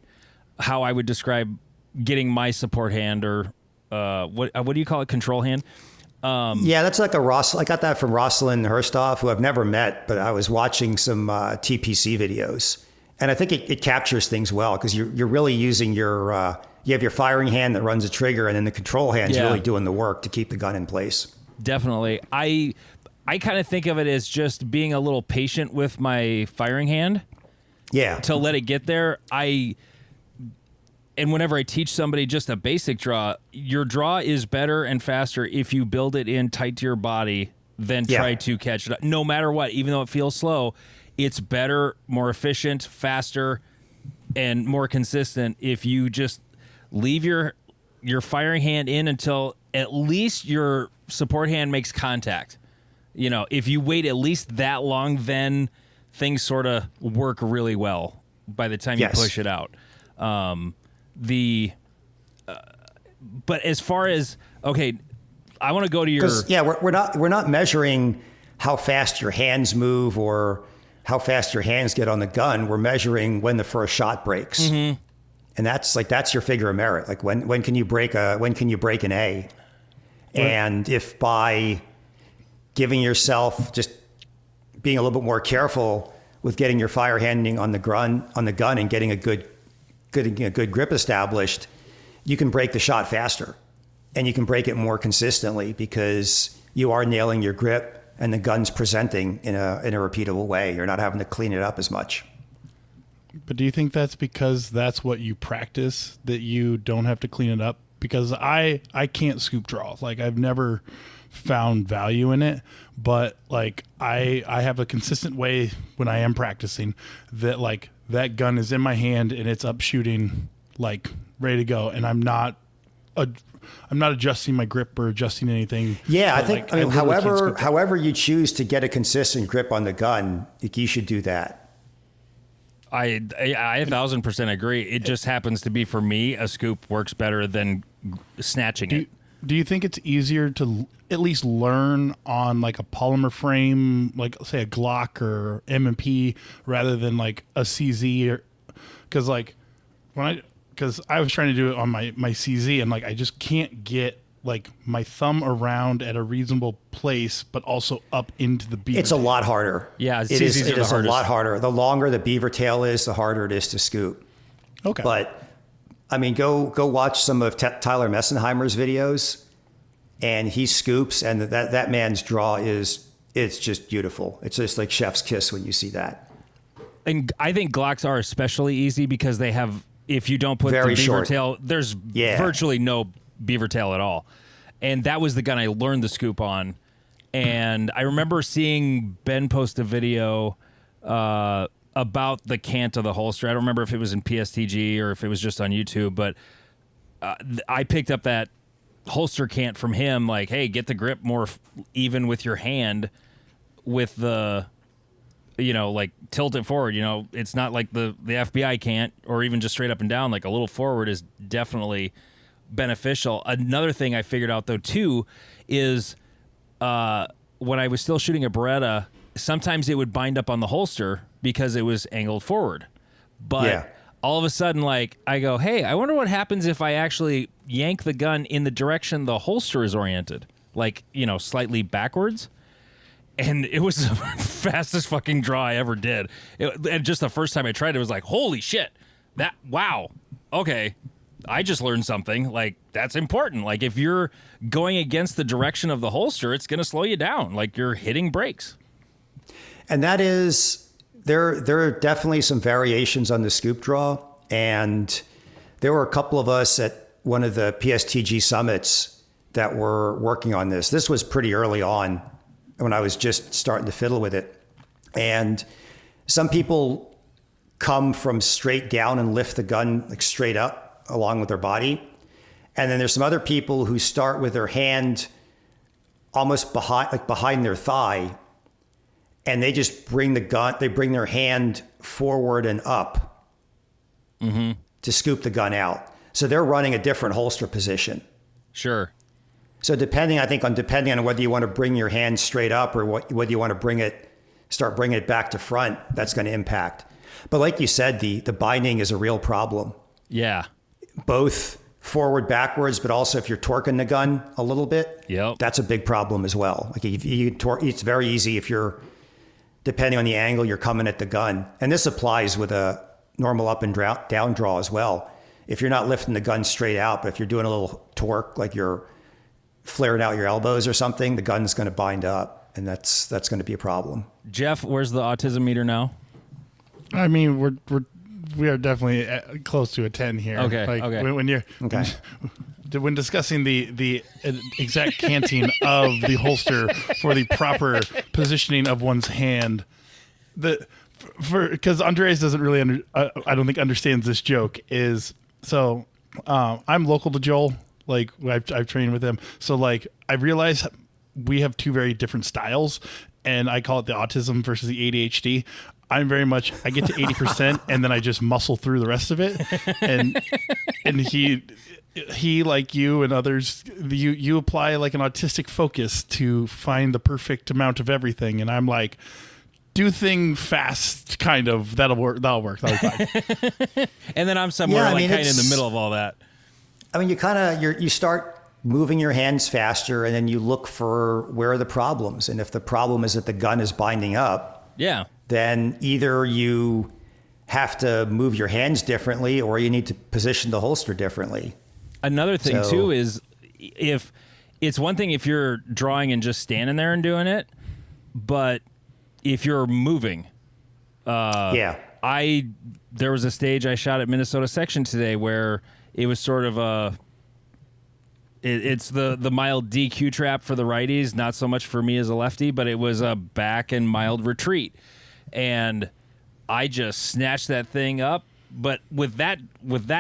How I would describe getting my support hand, or what do you call it? Control hand. Yeah, that's like I got that from Rosalind Herstoff, who I've never met, but I was watching some TPC videos, and I think it captures things well, because you're really using you have your firing hand that runs the trigger, and then the control hand's really doing the work to keep the gun in place. Definitely. I kind of think of it as just being a little patient with my firing hand. Yeah. To let it get there. And whenever I teach somebody just a basic draw, your draw is better and faster if you build it in tight to your body than try to catch it. No matter what, even though it feels slow, it's better, more efficient, faster, and more consistent if you just leave your firing hand in until at least your support hand makes contact. You know, if you wait at least that long, then things sort of work really well by the time you push it out. But as far as, okay, I want to go to your... we're not measuring how fast your hands move or how fast your hands get on the gun. We're measuring when the first shot breaks. Mm-hmm. And that's your figure of merit. Like when can you break an A? And if by giving yourself, just being a little bit more careful with getting your fire handing on the gun and getting a good grip established, you can break the shot faster, and you can break it more consistently because you are nailing your grip and the gun's presenting in a repeatable way. You're not having to clean it up as much. But do you think that's because that's what you practice, that you don't have to clean it up? Because I can't scoop draw. Like, I've never found value in it, but like I have a consistent way when I am practicing that like that gun is in my hand and it's up shooting, like ready to go, and I'm not adjusting my grip or adjusting anything. Yeah, I think however you choose to get a consistent grip on the gun, you should do that. I 1,000% agree. It just happens to be, for me, a scoop works better than snatching it. Do you think it's easier to at least learn on like a polymer frame, like say a Glock or M&P, rather than like a CZ? Or because like because I was trying to do it on my CZ, and like I just can't get like my thumb around at a reasonable place, but also up into the beaver. It's a lot harder. Yeah, it is a lot harder. The longer the beaver tail is, the harder it is to scoop. Okay. But I mean, go watch some of Tyler Messenheimer's videos, and he scoops, and that man's draw it's just beautiful. It's just like chef's kiss when you see that. And I think Glocks are especially easy because they have, if you don't put the beaver tail, there's virtually no beaver tail at all. And that was the gun I learned the scoop on. And I remember seeing Ben post a video about the cant of the holster. I don't remember if it was in PSTG or if it was just on YouTube, but I picked up that holster cant from him, like, hey, get the grip more even with your hand with the, like tilt it forward. It's not like the FBI cant, or even just straight up and down. Like a little forward is definitely beneficial. Another thing I figured out though too is when I was still shooting a Beretta, sometimes it would bind up on the holster because it was angled forward. But all of a sudden, like, I go, hey, I wonder what happens if I actually yank the gun in the direction the holster is oriented, like, slightly backwards. and it was the fastest fucking draw I ever did. And just the first time I tried it was like, holy shit, wow, okay, I just learned something. Like, that's important. Like, if you're going against the direction of the holster, it's going to slow you down. Like, you're hitting brakes. And that is, there are definitely some variations on the scoop draw. And there were a couple of us at one of the PSTG summits that were working on this. This was pretty early on when I was just starting to fiddle with it. And some people come from straight down and lift the gun like straight up along with their body. And then there's some other people who start with their hand almost behind their thigh, and they just bring their hand forward and up to scoop the gun out. So they're running a different holster position. Sure. So depending on whether you want to bring your hand straight up or whether you want to start bringing it back to front, that's going to impact. But like you said, the binding is a real problem. Yeah. Both forward, backwards, but also if you're torquing the gun a little bit, that's a big problem as well. Like it's very easy if you're, depending on the angle you're coming at the gun. And this applies with a normal up and down draw as well. If you're not lifting the gun straight out, but if you're doing a little torque, like you're flaring out your elbows or something, the gun's going to bind up, and that's going to be a problem. Jeff, where's the autism meter now? I mean, we are definitely close to a 10 here. Okay. Like, okay. When discussing the exact canting of the holster for the proper positioning of one's hand, because Andreas doesn't really I don't think understands this joke is so. I'm local to Joel. Like I've trained with him, so like I realize we have two very different styles, and I call it the autism versus the ADHD. I'm very much, I get to 80% and then I just muscle through the rest of it. And he like you and others, you apply like an autistic focus to find the perfect amount of everything. And I'm like, do thing fast, kind of. That'll work. That'll be fine. And then I'm somewhere kind of in the middle of all that. I mean, you start moving your hands faster, and then you look for where are the problems. And if the problem is that the gun is binding up, then either you have to move your hands differently or you need to position the holster differently. Another thing too is if it's one thing if you're drawing and just standing there and doing it, but if you're moving, there was a stage I shot at Minnesota Section today where it was sort of it's the mild DQ trap for the righties, not so much for me as a lefty, but it was a back and mild retreat. And I just snatched that thing up. But with that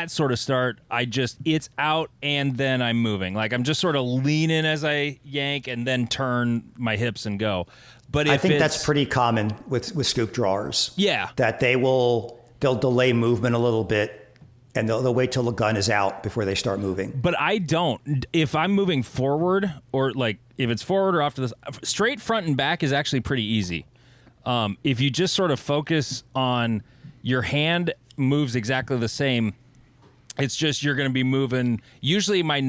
sort of start, it's out and then I'm moving. Like I'm just sort of leaning as I yank and then turn my hips and go. But I think that's pretty common with scoop drawers. Yeah. That they'll delay movement a little bit and they'll wait till the gun is out before they start moving. But I don't. If I'm moving forward or like if it's forward or off to the straight front and back is actually pretty easy. If you just sort of focus on your hand moves exactly the same, it's just you're going to be moving. Usually my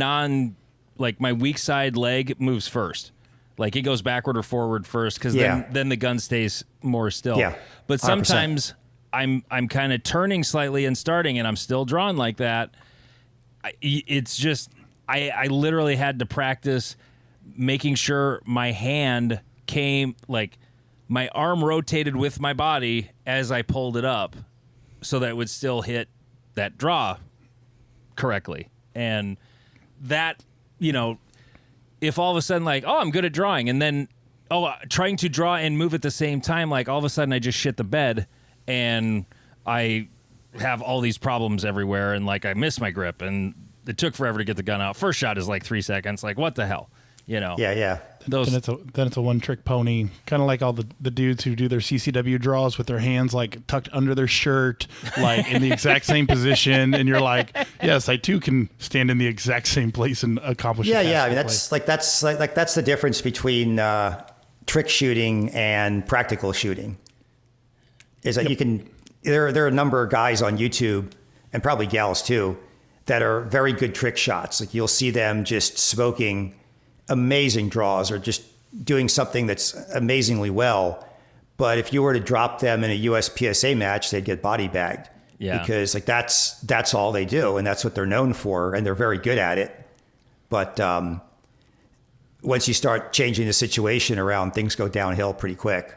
weak side leg moves first. Like it goes backward or forward first because then the gun stays more still. Yeah, but sometimes 100%. I'm kind of turning slightly and starting and I'm still drawn like that. It's just I literally had to practice making sure my hand came like my arm rotated with my body as I pulled it up so that it would still hit that draw correctly. And that, if all of a sudden like, oh, I'm good at drawing and then, trying to draw and move at the same time, like all of a sudden I just shit the bed and I have all these problems everywhere and like I miss my grip and it took forever to get the gun out. First shot is like 3 seconds. Like what the hell? Yeah. Then it's a one-trick pony, kind of like all the dudes who do their CCW draws with their hands like tucked under their shirt, like in the exact same position, and you're like, yes, I too can stand in the exact same place and accomplish. Yeah. I mean, that's the difference between trick shooting and practical shooting. Is that you can there are a number of guys on YouTube and probably gals too that are very good trick shots. Like you'll see them just smoking amazing draws or just doing something that's amazingly well. But if you were to drop them in a USPSA match, they'd get body bagged. Yeah. Because like that's all they do, and that's what they're known for, and they're very good at it. But once you start changing the situation around, things go downhill pretty quick.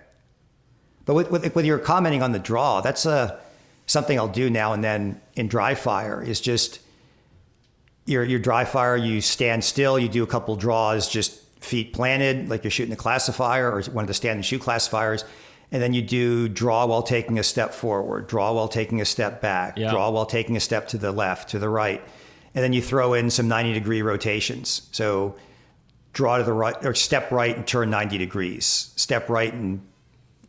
But with your commenting on the draw, that's something I'll do now and then in dry fire. Is just your dry fire. You stand still. You do a couple draws, just feet planted, like you're shooting a classifier or one of the stand and shoot classifiers. And then you do draw while taking a step forward, draw while taking a step back, draw while taking a step to the left, to the right. And then you throw in some 90-degree rotations. So draw to the right, or step right and turn 90 degrees, step right and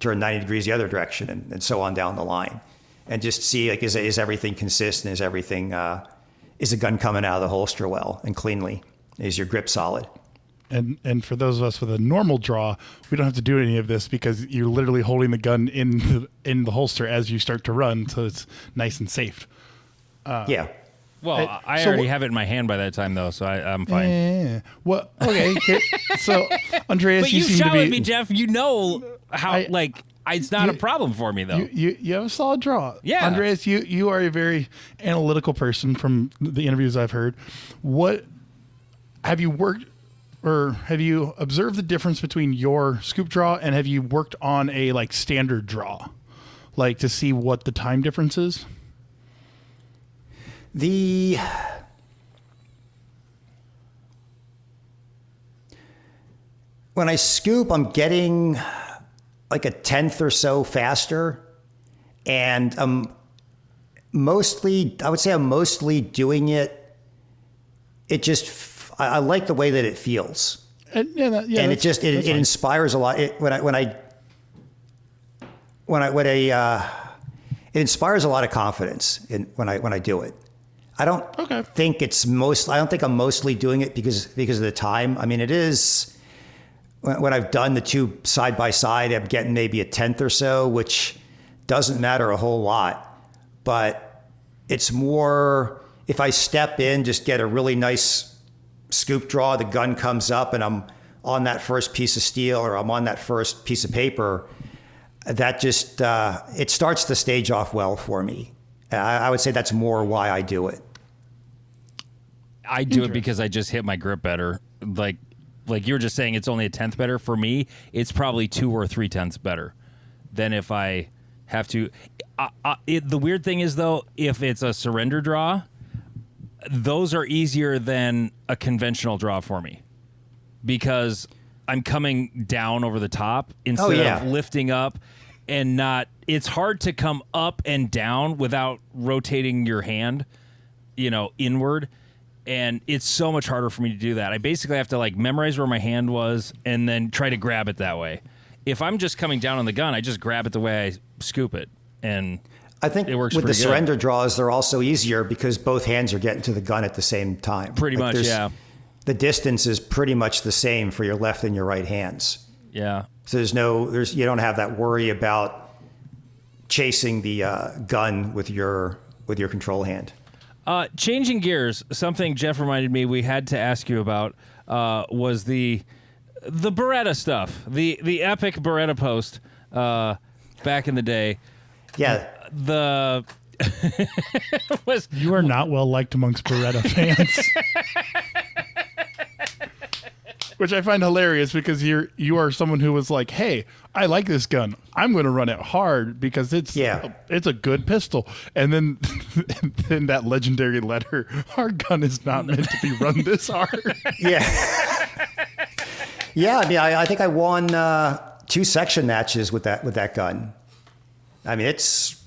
turn 90 degrees the other direction, and so on down the line. And just see, like, is everything consistent? Is everything, is the gun coming out of the holster well and cleanly? Is your grip solid? And for those of us with a normal draw, we don't have to do any of this because you're literally holding the gun in the holster as you start to run, so it's nice and safe. Yeah. Well, I already have it in my hand by that time, though, so I'm fine. Yeah. Well, okay. So, Andreas, But you seem shot to be with me, Jeff. You know how, it's not a problem for me, though. You have a solid draw. Yeah. Andreas, you are a very analytical person from the interviews I've heard. What have you worked or have you observed the difference between your scoop draw and have you worked on a like standard draw, like to see what the time difference is? When I scoop, I'm getting like a tenth or so faster, and I would say I'm mostly doing it. It just, I like the way that it feels, and it inspires a lot. It inspires a lot of confidence when I do it. I don't think I'm mostly doing it because of the time. I mean, it is when I've done the two side by side, I'm getting maybe a tenth or so, which doesn't matter a whole lot. But it's more if I step in, just get a really nice scoop draw, the gun comes up, and I'm on that first piece of steel or I'm on that first piece of paper. That just it starts the stage off well for me. I would say that's more why I do it. I do it because I just hit my grip better. Like you were just saying, it's only a tenth better. For me, it's probably 2 or 3 tenths better than if I have to. The weird thing is, though, if it's a surrender draw, those are easier than a conventional draw for me because I'm coming down over the top instead of lifting up. And it's hard to come up and down without rotating your hand, inward. And it's so much harder for me to do that. I basically have to memorize where my hand was and then try to grab it that way. If I'm just coming down on the gun, I just grab it the way I scoop it. And I think it works with the pretty good. surrender draws, they're also easier because both hands are getting to the gun at the same time. Pretty much, yeah. The distance is pretty much the same for your left and your right hands. Yeah. So you don't have that worry about chasing the gun with your control hand. Changing gears, something Jeff reminded me we had to ask you about was the Beretta stuff, the epic Beretta post back in the day. Yeah. You are not well liked amongst Beretta fans. Which I find hilarious because you are someone who was like, "Hey, I like this gun. I'm going to run it hard because it's a good pistol." And then that legendary letter, "Our gun is not meant to be run this hard." Yeah. Yeah. I mean, I think I won 2 section matches with that gun. I mean, it's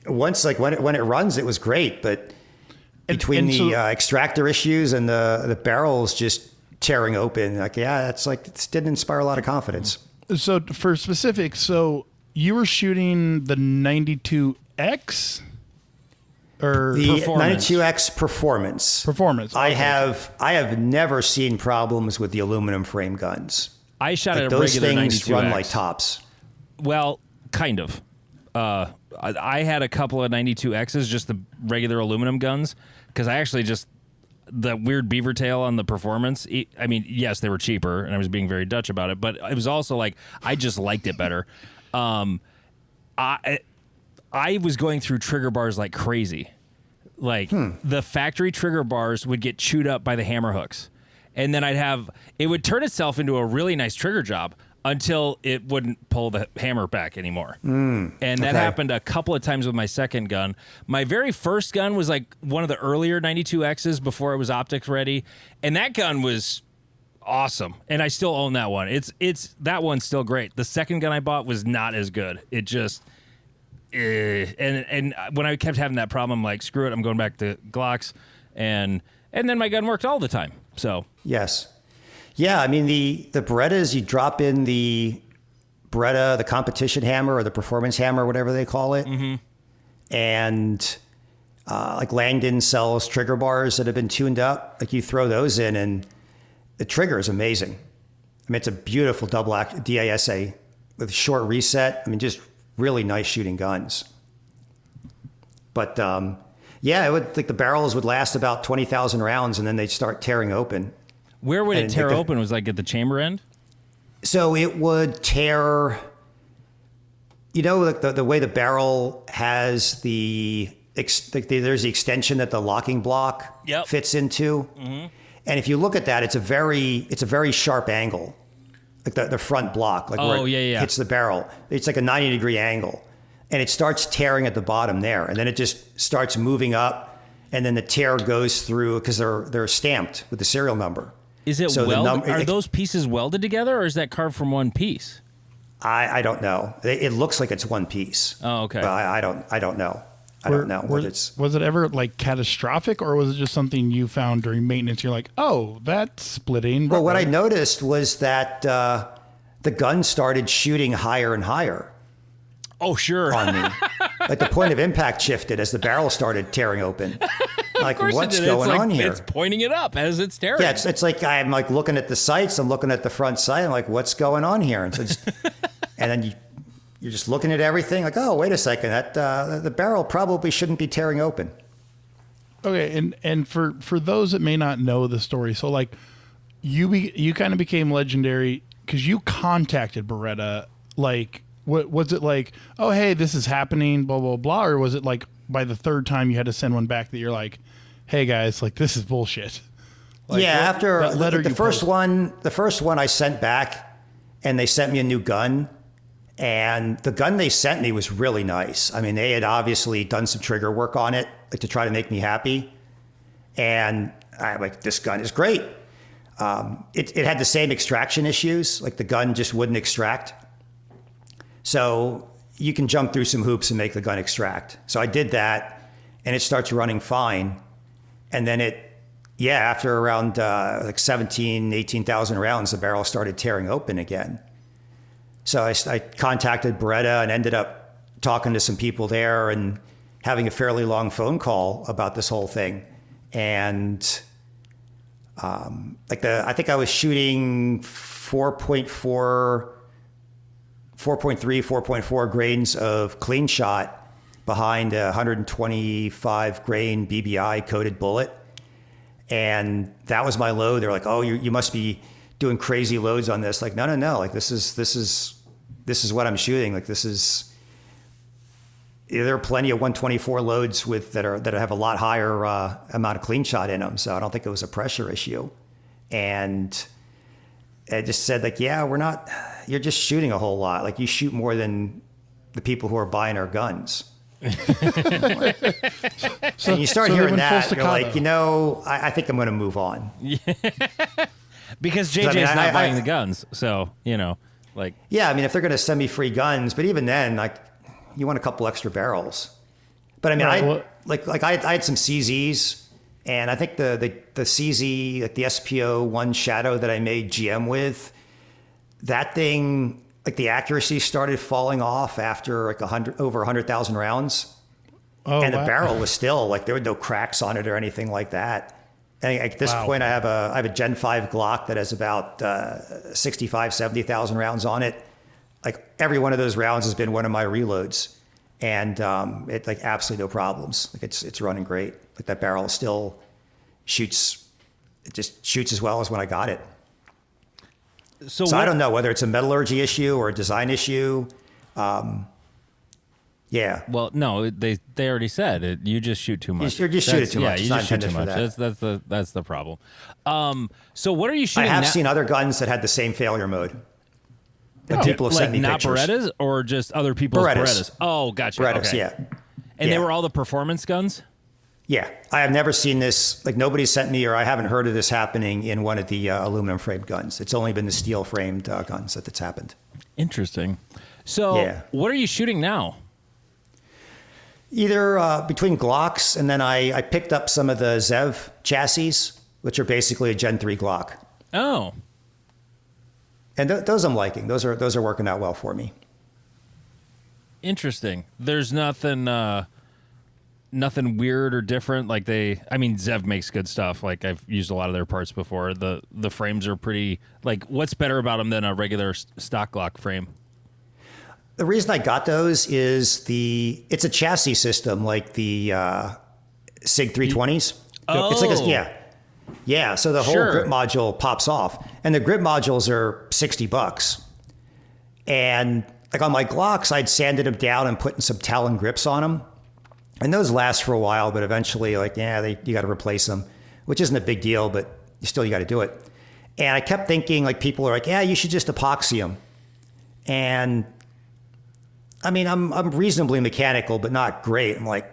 once when it runs, it was great, but between the extractor issues and the barrels just tearing open, it didn't inspire a lot of confidence. So for specifics, you were shooting the 92X or the performance? 92X performance. Performance. I have never seen problems with the aluminum frame guns. I shot at a those regular things 92X. run like tops. Well, kind of. I had a couple of 92Xs, just the regular aluminum guns, because I actually the weird beaver tail on the performance. I mean, yes, they were cheaper, and I was being very Dutch about it, but it was also like I just liked it better. I was going through trigger bars like crazy. Like the factory trigger bars would get chewed up by the hammer hooks, and then it would turn itself into a really nice trigger job until it wouldn't pull the hammer back anymore. And that happened a couple of times with my second gun. My very first gun was like one of the earlier 92Xs before it was optics ready. And that gun was awesome. And I still own that one. That one's still great. The second gun I bought was not as good. It just, and when I kept having that problem, I'm like, screw it. I'm going back to Glocks. And then my gun worked all the time. So Yes. Yeah, I mean, the Berettas, you drop in the Beretta, the competition hammer or the performance hammer, whatever they call it. And like Langdon sells trigger bars that have been tuned up. Like you throw those in and the trigger is amazing. I mean, it's a beautiful double act DASA with short reset. I mean, just really nice shooting guns. But yeah, it would, like the barrels would last about 20,000 rounds and then they'd start tearing open. where would it tear open? Was like at the chamber end? So it would tear, you know, like the way the barrel has there's the extension that the locking block fits into. And if you look at that, it's a very sharp angle, like the front block, like where it hits the barrel. It's like a 90-degree angle, and it starts tearing at the bottom there, and then it just starts moving up, and then the tear goes through because they're stamped with the serial number. Is it welded? Are those pieces welded together, or is that carved from one piece? I don't know. It looks like it's one piece. Oh, okay. But I don't know. I don't know. Was it ever like catastrophic, or was it just something you found during maintenance? You're like, oh, that's splitting. Well, what I noticed was that the gun started shooting higher and higher. Oh, sure. On me. Like the point of impact shifted as the barrel started tearing open. Like, what's going on here? It's pointing it up as it's tearing. Yeah, it's like I'm like looking at the sights. I'm looking at the front sight. I'm like, what's going on here? And so and then you're just looking at everything like, oh, wait a second, that the barrel probably shouldn't be tearing open. Okay, and for those that may not know the story, so like you kind of became legendary because you contacted Beretta. Like, what was it like? Oh, hey, this is happening, blah blah blah, or was it like by the third time you had to send one back that you're like, hey guys, like this is bullshit? Like, yeah, after the first one I sent back, and they sent me a new gun. And the gun they sent me was really nice. I mean, they had obviously done some trigger work on it, like to try to make me happy. And I'm like, this gun is great. It had the same extraction issues, like the gun just wouldn't extract. So you can jump through some hoops and make the gun extract. So I did that, and it starts running fine. And then after around like 18,000 rounds, the barrel started tearing open again. So I contacted Beretta and ended up talking to some people there and having a fairly long phone call about this whole thing. And I think I was shooting 4.3, 4.4 grains of clean shot behind a 125 grain BBI coated bullet. And that was my load. They're like, oh, you must be doing crazy loads on this. Like, no. Like this is what I'm shooting. Like there are plenty of 124 loads that have a lot higher amount of clean shot in them. So I don't think it was a pressure issue. And I just said like, yeah, you're just shooting a whole lot. Like you shoot more than the people who are buying our guns. And you start hearing that, you're like, I think I'm going to move on. Because JJ's not buying the guns, so like. Yeah, I mean, if they're going to send me free guns, but even then, like, you want a couple extra barrels. But I mean, I had some CZs, and I think the CZ, like the SPO1 Shadow that I made GM with, that thing, like the accuracy started falling off after like over 100,000 rounds, and the barrel was still like there were no cracks on it or anything like that. And at this point, I have a Gen 5 Glock that has about 65, 70,000 rounds on it. Like every one of those rounds has been one of my reloads, and it like absolutely no problems. Like it's running great. Like that barrel is still it just shoots as well as when I got it. So I don't know whether it's a metallurgy issue or a design issue. Yeah. Well, no, they already said it. You just shoot too much. You just shoot it too much. Yeah, It's you not just shoot too intended for much. that. That's the problem. So what are you I shooting? have seen other guns that had the same failure mode. Like people have sent me not pictures. Berettas or just other people's Berettas? Oh, gotcha. Berettas, okay. yeah. And Yeah. they were all the performance guns? Yeah. I have never seen this. Like nobody sent me, or I haven't heard of this happening in one of the aluminum framed guns. It's only been the steel framed guns that's happened. Interesting. So Yeah. what are you shooting now? Either between Glocks, and then I picked up some of the Zev chassis, which are basically a Gen 3 Glock. Oh, And those I'm liking. Those are working out well for me. interesting. There's nothing weird or different. Like Zev makes good stuff. Like I've used a lot of their parts before. The frames are pretty, like what's better about them than a regular stock Glock frame? The reason I got those is it's a chassis system like the SIG 320s. Oh. It's like yeah. So the whole Sure. grip module pops off, and the grip modules are $60. And like on my Glocks, I'd sanded them down and putting some Talon grips on them, and those last for a while. But eventually, you got to replace them, which isn't a big deal, but you got to do it. And I kept thinking, like people are like, yeah, you should just epoxy them, and I mean, I'm reasonably mechanical, but not great. I'm like,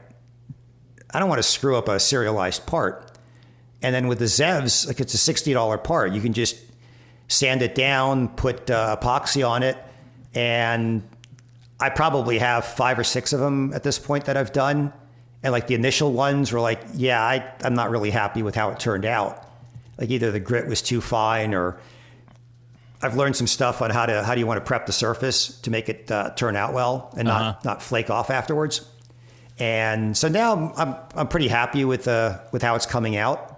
I don't want to screw up a serialized part. And then with the Zevs, like it's a $60 part. You can just sand it down, put epoxy on it, and I probably have 5 or 6 of them at this point that I've done. And like the initial ones were like, yeah, I'm not really happy with how it turned out. Like either the grit was too fine, or I've learned some stuff on how do you want to prep the surface to make it turn out well and not flake off afterwards. And so now I'm pretty happy with how it's coming out.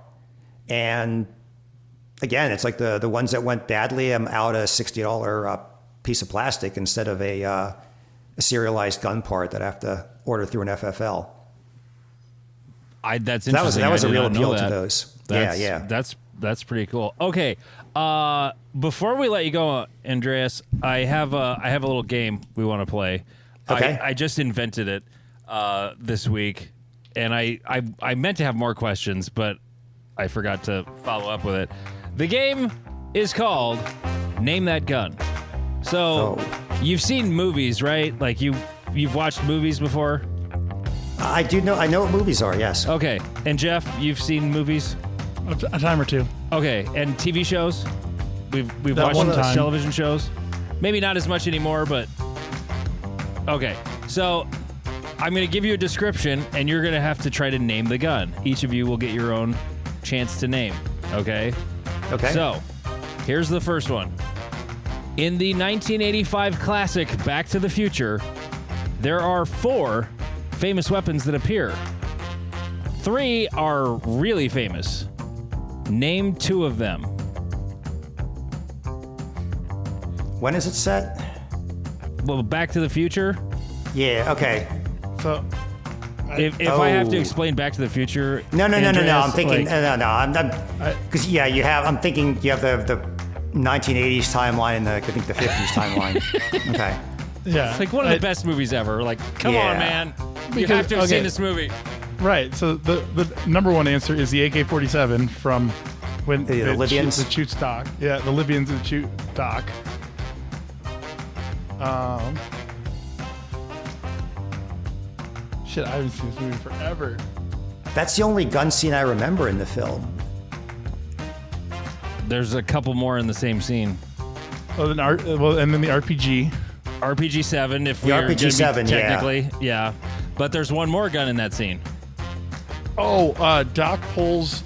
And again, it's like the ones that went badly, I'm out a $60 piece of plastic instead of a serialized gun part that I have to order through an FFL. That's So interesting. that was I a did real not know appeal that. to those. Yeah. That's pretty cool. Okay, before we let you go, Andreas, I have a little game we want to play. Okay. I just invented it this week, and I meant to have more questions, but I forgot to follow up with it. The game is called Name That Gun. So you've seen movies, right? Like you've watched movies before? I do know. I know what movies are. Yes. Okay. And Jeff, you've seen movies? A time or two. Okay. And TV shows? We've That watched one time. television shows? Maybe not as much anymore, but okay. So I'm going to give you a description, and you're going to have to try to name the gun. Each of you will get your own chance to name. Okay? Okay. So here's the first one. In the 1985 classic Back to the Future, there are 4 famous weapons that appear. 3 are really famous. Name 2 of them. When is it set? Well, Back to the Future. Yeah. Okay. So If I have to Oh. explain Back to the Future, No. Andreas, I'm thinking. like- No. I'm because you have. I'm thinking you have the 1980s timeline and I think the 50s timeline. Okay. yeah, it's like one of the best movies ever. Like, come Yeah. on, man. You Because- have to have okay. seen this movie. Right. So the number one answer is the AK-47 from when The it Libyans? shoots- it shoots dock. Yeah, the Libyans that shoot dock. Shit, I haven't seen this movie forever. That's the only gun scene I remember in the film. There's a couple more in the same scene. Oh, then and then the RPG. RPG-7, if The we're gonna be RPG-7, yeah. technically, yeah. But there's one more gun in that scene. Oh, Doc pulls.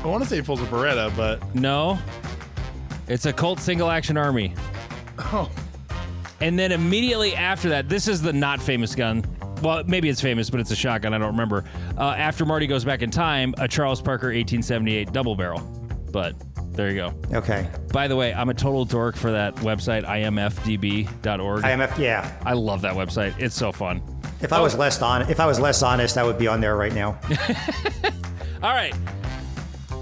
I want to say he pulls a Beretta, but No, it's a Colt Single Action Army. oh, And then immediately after that, this is the not famous gun. Well, maybe it's famous, but it's a shotgun. I don't remember. After Marty goes back in time, a Charles Parker 1878 double barrel. But There you go. Okay. By the way, I'm a total dork for that website, imfdb.org. Yeah. I love that website. It's so fun. If I was less honest, I would be on there right now. All right.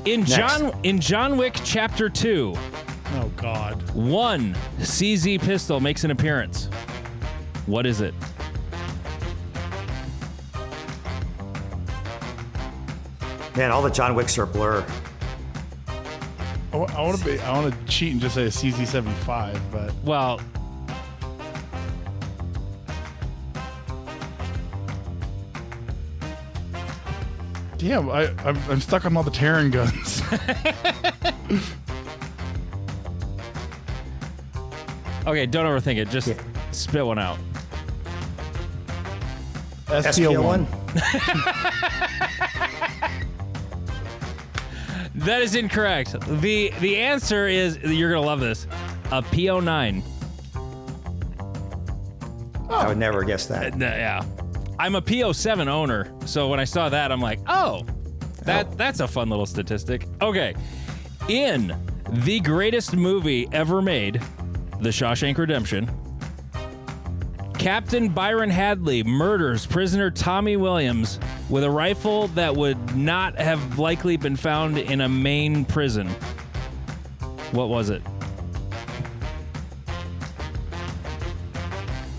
In John Wick Chapter 2, Oh, God. one CZ pistol makes an appearance. What is it? Man, all the John Wicks are a blur. I want to cheat and just say a CZ75, but Well, damn, I'm stuck on all the Terran guns. okay, don't overthink it. Just spit one out. SPO1. That is incorrect. The answer is, you're going to love this, a PO9. I would never guess that. Yeah. I'm a PO7 owner, so when I saw that, I'm like, that's a fun little statistic. Okay. In the greatest movie ever made, The Shawshank Redemption, Captain Byron Hadley murders prisoner Tommy Williams with a rifle that would not have likely been found in a Maine prison. What was it?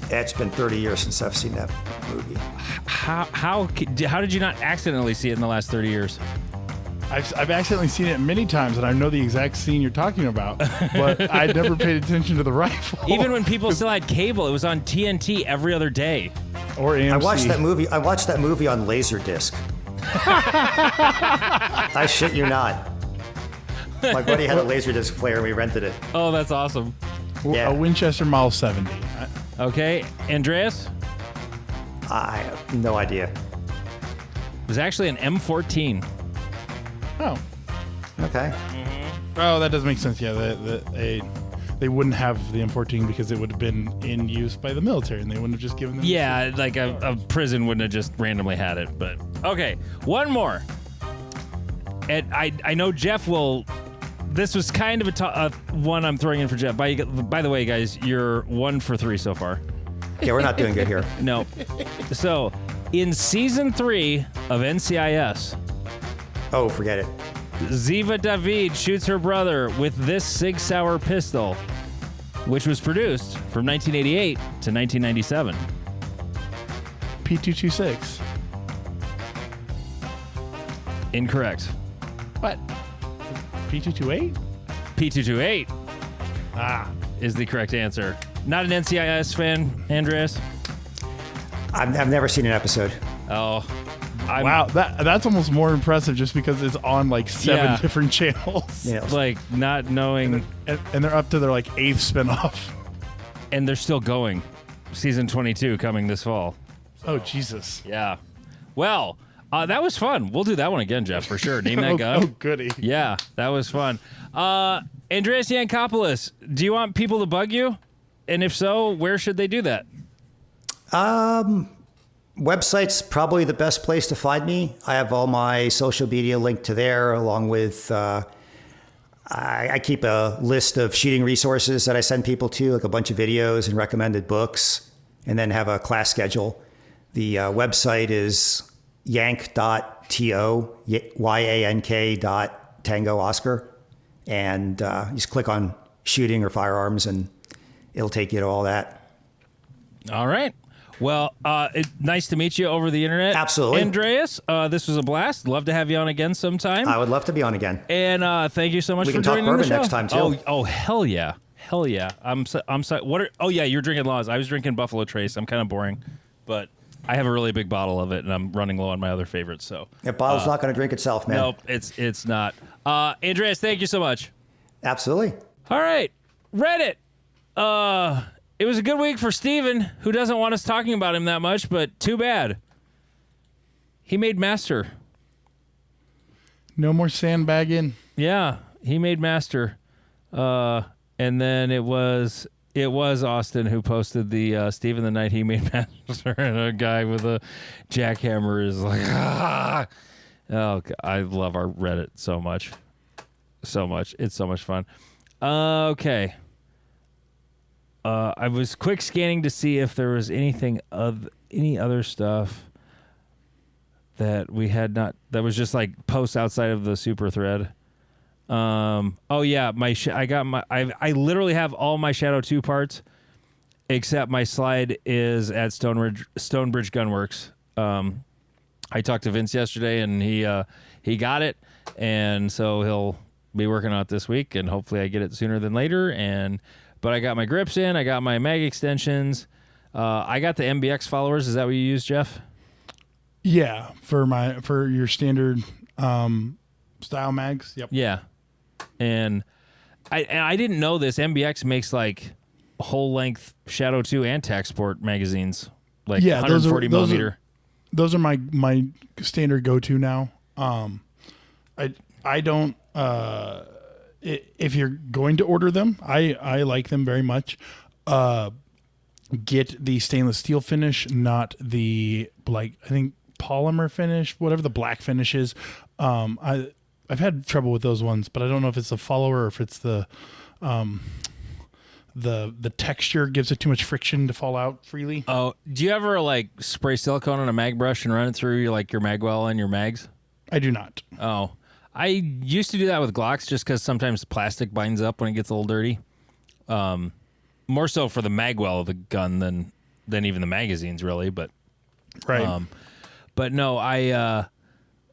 It's been 30 years since I've seen that movie. How did you not accidentally see it in the last 30 years? I've accidentally seen it many times, and I know the exact scene you're talking about, but I never paid attention to the rifle. Even when people still had cable, it was on TNT every other day. Or AMC. I watched that movie on Laserdisc. I shit you not. My buddy had a Laserdisc player, and we rented it. Oh, that's awesome. Yeah. A Winchester Model 70. Okay, Andreas? I have no idea. It was actually an M14. Oh. Okay. Oh, that does make sense. Yeah, they wouldn't have the M14 because it would have been in use by the military, and they wouldn't have just given them. Yeah, like a prison wouldn't have just randomly had it. But okay, one more. And I know Jeff will. This was kind of a one I'm throwing in for Jeff. By the way, guys, you're 1 for 3 so far. Yeah, we're not doing good here. No. So, in season 3 of NCIS, Oh, forget it. Ziva David shoots her brother with this Sig Sauer pistol, which was produced from 1988 to 1997. P226. Incorrect. What? P228? P228 Ah. is the correct answer. Not an NCIS fan, Andreas? I've never seen an episode. Oh. Wow, that's almost more impressive just because it's on like 7 different channels. Yeah. Like not knowing. And they're up to their like 8th spinoff. And they're still going. Season 22 coming this fall. Oh, Jesus. Yeah. Well, that was fun. We'll do that one again, Jeff, for sure. Name that gun. Oh, goody. Yeah, that was fun. Andreas Yankopolis, do you want people to bug you? And if so, where should they do that? Website's probably the best place to find me. I have all my social media linked to there, along with I keep a list of shooting resources that I send people to, like a bunch of videos and recommended books, and then have a class schedule. The website is yank.to, yank.tango Oscar, and you just click on shooting or firearms, and it'll take you to all that. All right. Well, nice to meet you over the internet. Absolutely. Andreas, this was a blast. Love to have you on again sometime. I would love to be on again. And thank you so much We for can talk joining the bourbon show. next time, too. Oh, hell yeah. Hell yeah. I'm sorry. Oh, yeah, you're drinking Laws. I was drinking Buffalo Trace. I'm kind of boring, but I have a really big bottle of it, and I'm running low on my other favorites. So That bottle's not going to drink itself, man. nope, it's not. Andreas, thank you so much. Absolutely. All right, Reddit. It was a good week for Steven, who doesn't want us talking about him that much, but too bad. He made Master. No more sandbagging. Yeah, he made Master. And then it was Austin who posted the Steven the night he made Master, and a guy with a jackhammer is like, ah. Oh, God, I love our Reddit so much. so much. It's so much fun. Okay. I was quick scanning to see if there was any other stuff that we had not, that was just like posts outside of the super thread. Oh yeah, I literally have all my Shadow 2 parts except my slide is at Stonebridge Gunworks. I talked to Vince yesterday and he got it, and so he'll be working on it this week, and hopefully I get it sooner than later. But I got my grips in, I got my mag extensions, I got the MBX followers. Is that what you use, Jeff? Yeah, for your standard style mags. Yep. Yeah, and I didn't know this. MBX makes like whole length Shadow 2 and Tac Sport magazines, like 140 millimeter. Those are my standard go-to now. I don't. If you're going to order them, I like them very much. Get the stainless steel finish, not the I think polymer finish, whatever the black finish is. I've had trouble with those ones, but I don't know if it's the follower or if it's the texture gives it too much friction to fall out freely. Oh, do you ever like spray silicone on a mag brush and run it through your magwell and your mags? I do not. Oh, I used to do that with Glocks just because sometimes the plastic binds up when it gets a little dirty. More so for the magwell of the gun than even the magazines, really. But right. But no,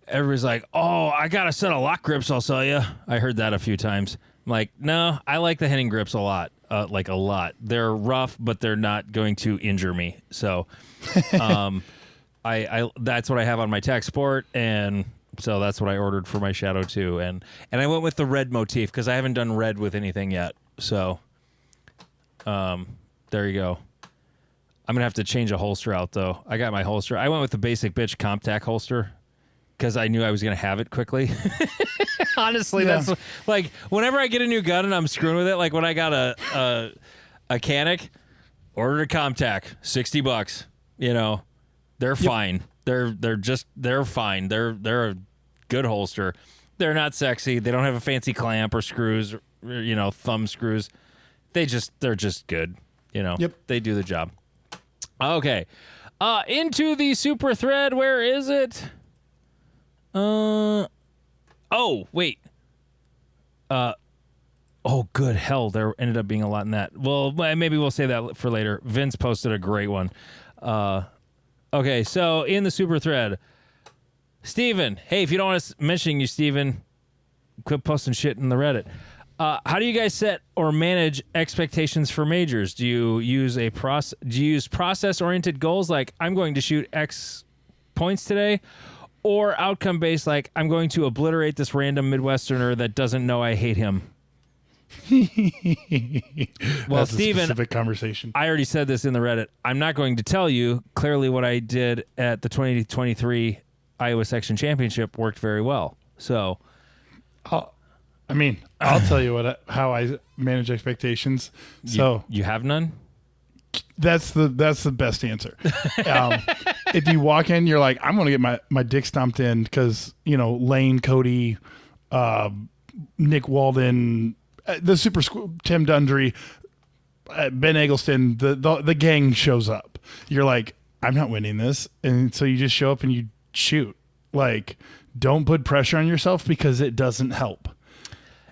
everybody's like, oh, I got a set of lock grips I'll sell you. I heard that a few times. I'm like, no, I like the Henning grips a lot. Like a lot. They're rough, but they're not going to injure me. So, I that's what I have on my Tac Sport, and so that's what I ordered for my Shadow 2, and I went with the red motif because I haven't done red with anything yet. So, there you go. I'm gonna have to change a holster out though. I got my holster. I went with the basic bitch CompTac holster because I knew I was gonna have it quickly. Honestly, yeah. That's like whenever I get a new gun and I'm screwing with it. Like when I got a Canic, ordered a CompTac, $60. You know, they're fine. They're fine. They're a good holster. They're not sexy. They don't have a fancy clamp or screws, or, thumb screws. They're just good. They do the job. Okay. Into the super thread. Where is it? Oh, wait. Oh, good hell. There ended up being a lot in that. Well, maybe we'll say that for later. Vince posted a great one. Okay, so in the super thread, Steven. Hey, if you don't want us mentioning you, Steven, quit posting shit in the Reddit. How do you guys set or manage expectations for majors? Do you use process-oriented goals like I'm going to shoot X points today, or outcome-based like I'm going to obliterate this random Midwesterner that doesn't know I hate him? Well, That's Steven, a specific conversation. I already said this in the Reddit. I'm not going to tell you. Clearly, what I did at the 2023 Iowa Section Championship worked very well. So, I'll tell you how I manage expectations. So you have none? That's the best answer. If you walk in, you're like, I'm going to get my dick stomped in because, Lane, Cody, Nick Walden, the Super Tim Dundry, Ben Eggleston, the gang shows up. You're like, I'm not winning this. And so you just show up and you shoot. Like, don't put pressure on yourself because it doesn't help.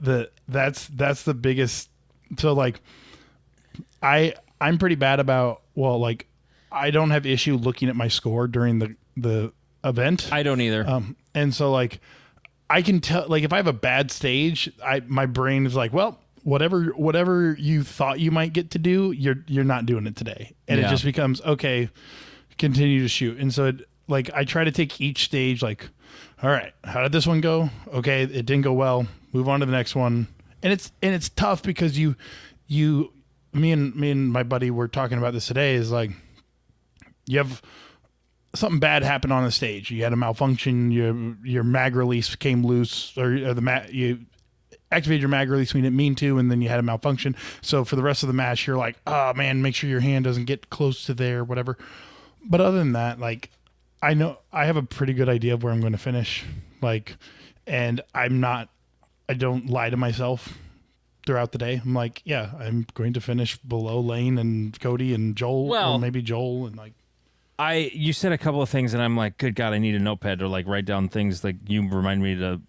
That's the biggest. So like, I'm pretty bad about, I don't have issue looking at my score during the event. I don't either. And so like, I can tell, like, if I have a bad stage, my brain is like, well, whatever you thought you might get to do, you're not doing it today. And It just becomes, okay, continue to shoot. And so I try to take each stage like, all right, how did this one go? Okay, it didn't go well. Move on to the next one. And it's tough because me and my buddy were talking about this today, is like, you have something bad happened on the stage. You had a malfunction. Your mag release came loose, or you activated your mag release when you didn't mean to, and then you had a malfunction. So for the rest of the match, you're like, oh man, make sure your hand doesn't get close to there, whatever. But other than that, like, I know I have a pretty good idea of where I'm going to finish. Like, and I'm not don't lie to myself throughout the day. I'm like, yeah, I'm going to finish below Lane and Cody and Joel, or maybe Joel, and like. You said a couple of things, and I'm like, good God, I need a notepad to like write down things. Like you remind me to,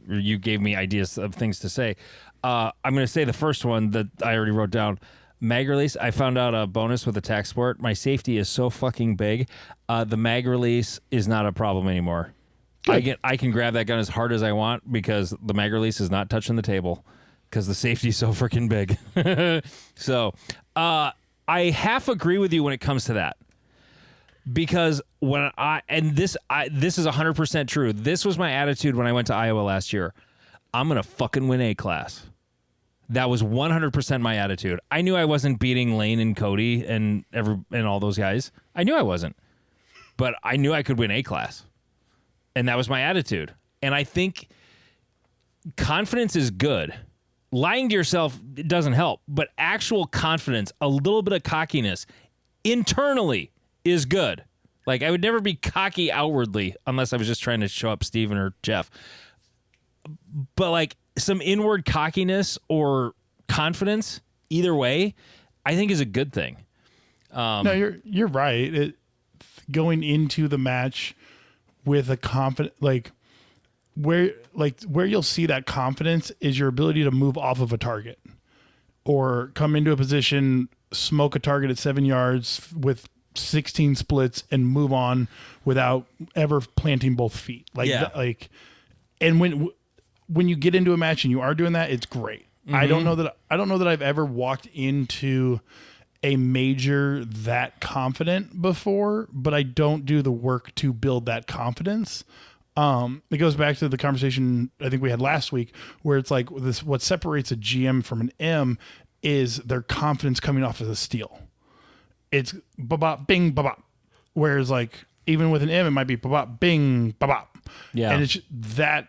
or you gave me ideas of things to say. I'm going to say the first one that I already wrote down. Mag release. I found out a bonus with attack sport. My safety is so fucking big. The mag release is not a problem anymore. I can grab that gun as hard as I want because the mag release is not touching the table because the safety is so freaking big. So I half agree with you when it comes to that. Because when this is 100% true. This was my attitude when I went to Iowa last year. I'm gonna fucking win A class. That was 100% my attitude. I knew I wasn't beating Lane and Cody and all those guys. I knew I wasn't, but I knew I could win A class, and that was my attitude. And I think confidence is good. Lying to yourself doesn't help, but actual confidence, a little bit of cockiness internally is good. Like, I would never be cocky outwardly unless I was just trying to show up Steven or Jeff. But like some inward cockiness or confidence, either way, I think is a good thing. No, you're right. Going into the match with a confident, where you'll see that confidence is your ability to move off of a target or come into a position, smoke a target at 7 yards with 16 splits and move on without ever planting both feet. And when you get into a match and you are doing that, it's great. Mm-hmm. I don't know that I've ever walked into a major that confident before, but I don't do the work to build that confidence. It goes back to the conversation I think we had last week where it's like this, what separates a GM from an M is their confidence coming off as a steal. It's ba-bop, bing, ba-bop. Whereas like even with an M, it might be ba-bop, bing, ba-bop. Yeah. And it's that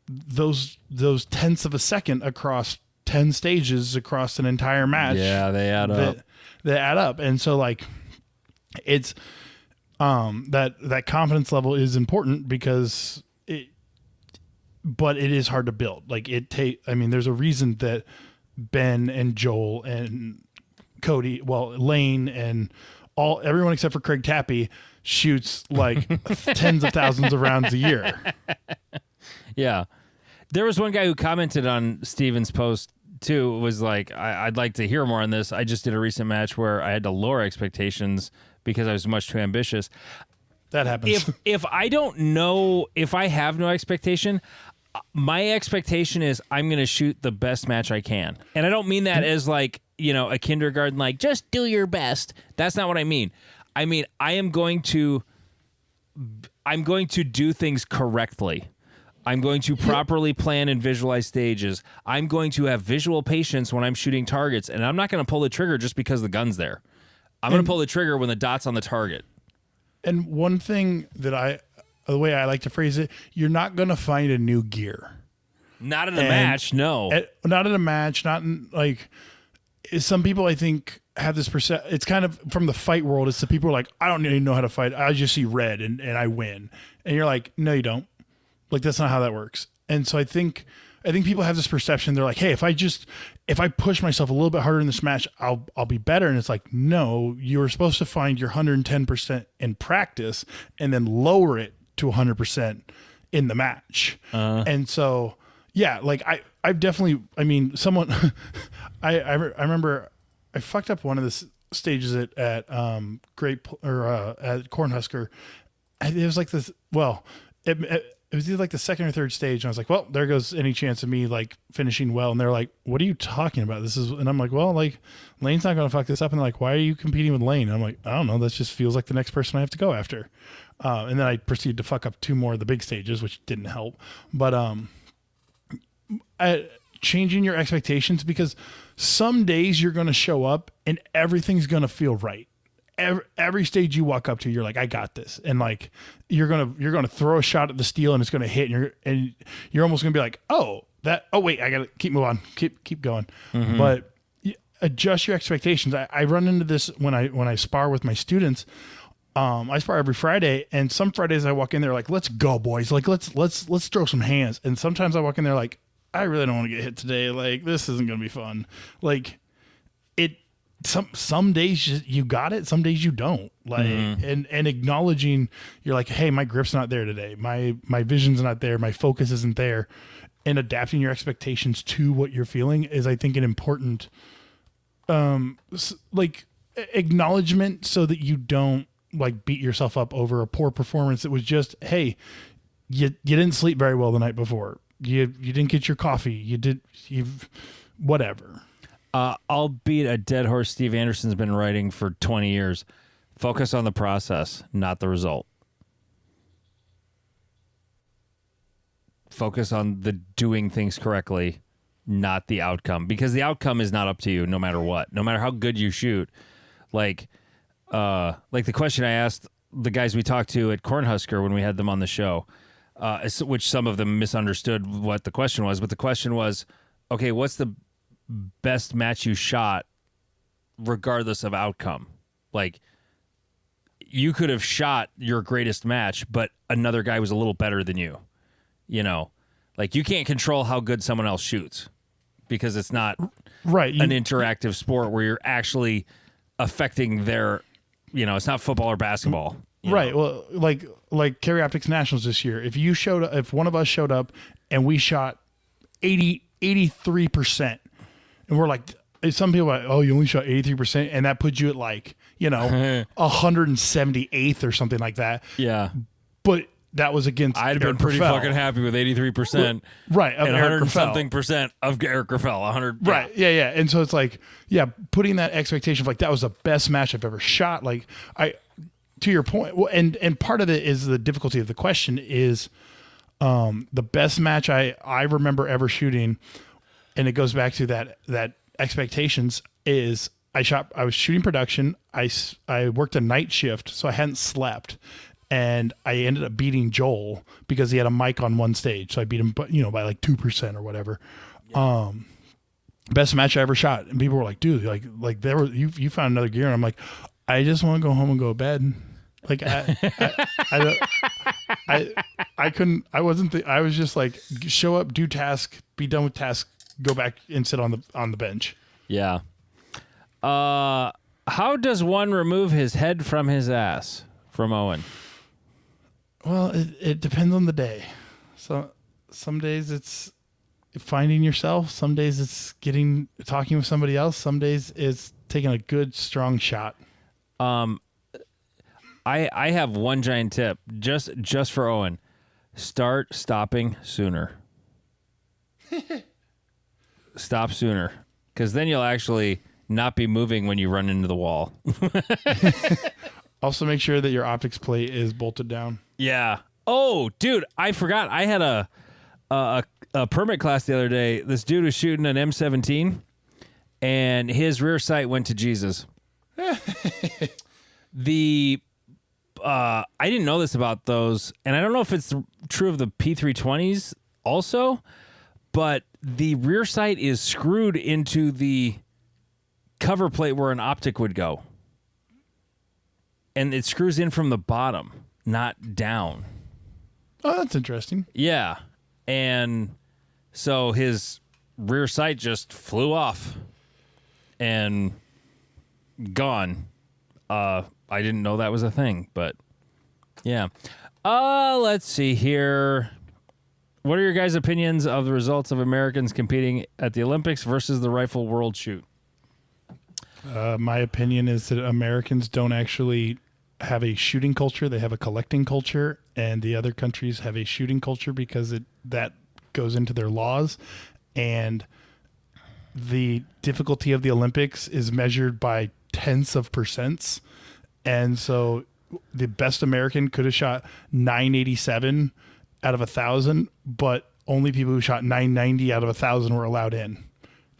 those tenths of a second across 10 stages across an entire match. Yeah, they add up. They add up. And so like it's that confidence level is important because but it is hard to build. Like there's a reason that Ben and Joel and Cody, Lane and everyone except for Craig Tappy shoots like tens of thousands of rounds a year. Yeah. There was one guy who commented on Steven's post too. It was like, I'd like to hear more on this. I just did a recent match where I had to lower expectations because I was much too ambitious. That happens. If I don't know, if I have no expectation, my expectation is I'm going to shoot the best match I can. And I don't mean that as like, a kindergarten, like just do your best. That's not what I mean. I mean, I'm going to do things correctly. I'm going to properly plan and visualize stages. I'm going to have visual patience when I'm shooting targets, and I'm not going to pull the trigger just because the gun's there. I'm going to pull the trigger when the dot's on the target. And one thing that the way I like to phrase it, you're not going to find a new gear. Not in a match, no. Not in a match, not in like... Some people, I think, have this perception. It's kind of from the fight world. It's the people who are like, I don't even know how to fight. I just see red and I win. And you're like, no, you don't. Like, that's not how that works. And so I think people have this perception. They're like, hey, if I push myself a little bit harder in this match, I'll be better. And it's like, no, you're supposed to find your 110% in practice and then lower it to 100% in the match. And so, yeah, like I've definitely, someone, I remember I fucked up one of the stages at at Cornhusker. It was like this, it was either like the second or third stage. And I was like, well, there goes any chance of me like finishing well. And they're like, what are you talking about? And I'm like, well, like Lane's not going to fuck this up. And they're like, why are you competing with Lane? And I'm like, I don't know. That just feels like the next person I have to go after. And then I proceeded to fuck up two more of the big stages, which didn't help. But, changing your expectations, because some days you're going to show up and everything's going to feel right. Every stage you walk up to, you're like, I got this. And like, you're going to throw a shot at the steel and it's going to hit and you're almost going to be like, oh wait, I got to keep moving on. Keep going. Mm-hmm. But adjust your expectations. I run into this when I spar with my students. I spar every Friday, and some Fridays I walk in there like, let's go, boys. Like, let's throw some hands. And sometimes I walk in there like, I really don't want to get hit today. Like, this isn't going to be fun. Like, some days you got it, some days you don't. Like, and acknowledging, you're like, hey, my grip's not there today. My vision's not there. My focus isn't there. And adapting your expectations to what you're feeling is, I think, an important, like, acknowledgement, so that you don't like beat yourself up over a poor performance. It was just, hey, you didn't sleep very well the night before. You didn't get your coffee. You've whatever. I'll beat a dead horse Steve Anderson's been writing for 20 years. Focus on the process, not the result. Focus on the doing things correctly, not the outcome, because the outcome is not up to you no matter what. No matter how good you shoot. Like the question I asked the guys we talked to at Cornhusker when we had them on the show, which some of them misunderstood what the question was, but the question was, okay, what's the best match you shot regardless of outcome? Like, you could have shot your greatest match, but another guy was a little better than you. You know, like, you can't control how good someone else shoots because it's not right an interactive sport where you're actually affecting their, it's not football or basketball. Right. Well, like Carry Optics Nationals this year, if one of us showed up and we shot 83%, and we're like, some people are like, oh, you only shot 83%, and that puts you at 178th or something like that. Yeah. But that was against I'd have Eric been pretty Grafel. fucking happy with 83%. Right. Of and Eric 100 Grafel. something percent of Eric Grafel. 100. Right. Yeah. And so it's like, putting that expectation of like, that was the best match I've ever shot. Like, to your point, well, and part of it is the difficulty of the question is, the best match I remember ever shooting, and it goes back to that expectations, is I was shooting production. I worked a night shift, so I hadn't slept, and I ended up beating Joel because he had a mic on one stage. So I beat him, by like 2% or whatever. Yeah. Best match I ever shot, and people were like, "Dude, like there was you found another gear," and I'm like, "I just want to go home and go to bed." Like I couldn't. I wasn't. I was just like, show up, do task, be done with task, go back and sit on the bench. Yeah. How does one remove his head from his ass? From Owen. Well, it depends on the day. So some days it's finding yourself. Some days it's talking with somebody else. Some days it's taking a good strong shot. I have one giant tip just for Owen. Start stopping sooner. Stop sooner, because then you'll actually not be moving when you run into the wall. Also, make sure that your optics plate is bolted down. Yeah. Oh, dude, I forgot. I had a permit class the other day. This dude was shooting an M17, and his rear sight went to Jesus. I didn't know this about those, and I don't know if it's true of the P320s also, but the rear sight is screwed into the cover plate where an optic would go. And it screws in from the bottom, not down. Oh, that's interesting. Yeah. And so his rear sight just flew off and gone. I didn't know that was a thing, but yeah. Let's see here. What are your guys' opinions of the results of Americans competing at the Olympics versus the Rifle World Shoot? My opinion is that Americans don't actually have a shooting culture. They have a collecting culture, and the other countries have a shooting culture because that goes into their laws. And the difficulty of the Olympics is measured by tenths of percents. And so the best American could have shot 987 out of 1,000, but only people who shot 990 out of 1,000 were allowed in.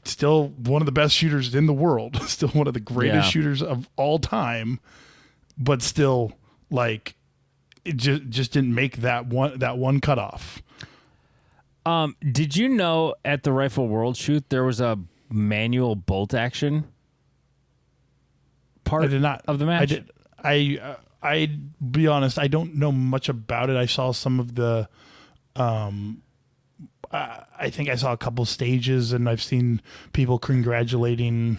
Still one of the best shooters in the world, still one of the greatest shooters of all time, but still, like, it just didn't make that one cutoff. Did you know at the Rifle World Shoot there was a manual bolt action part I did not, of the match? I'd be honest, I don't know much about it. I saw some of the I think I saw a couple stages, and I've seen people congratulating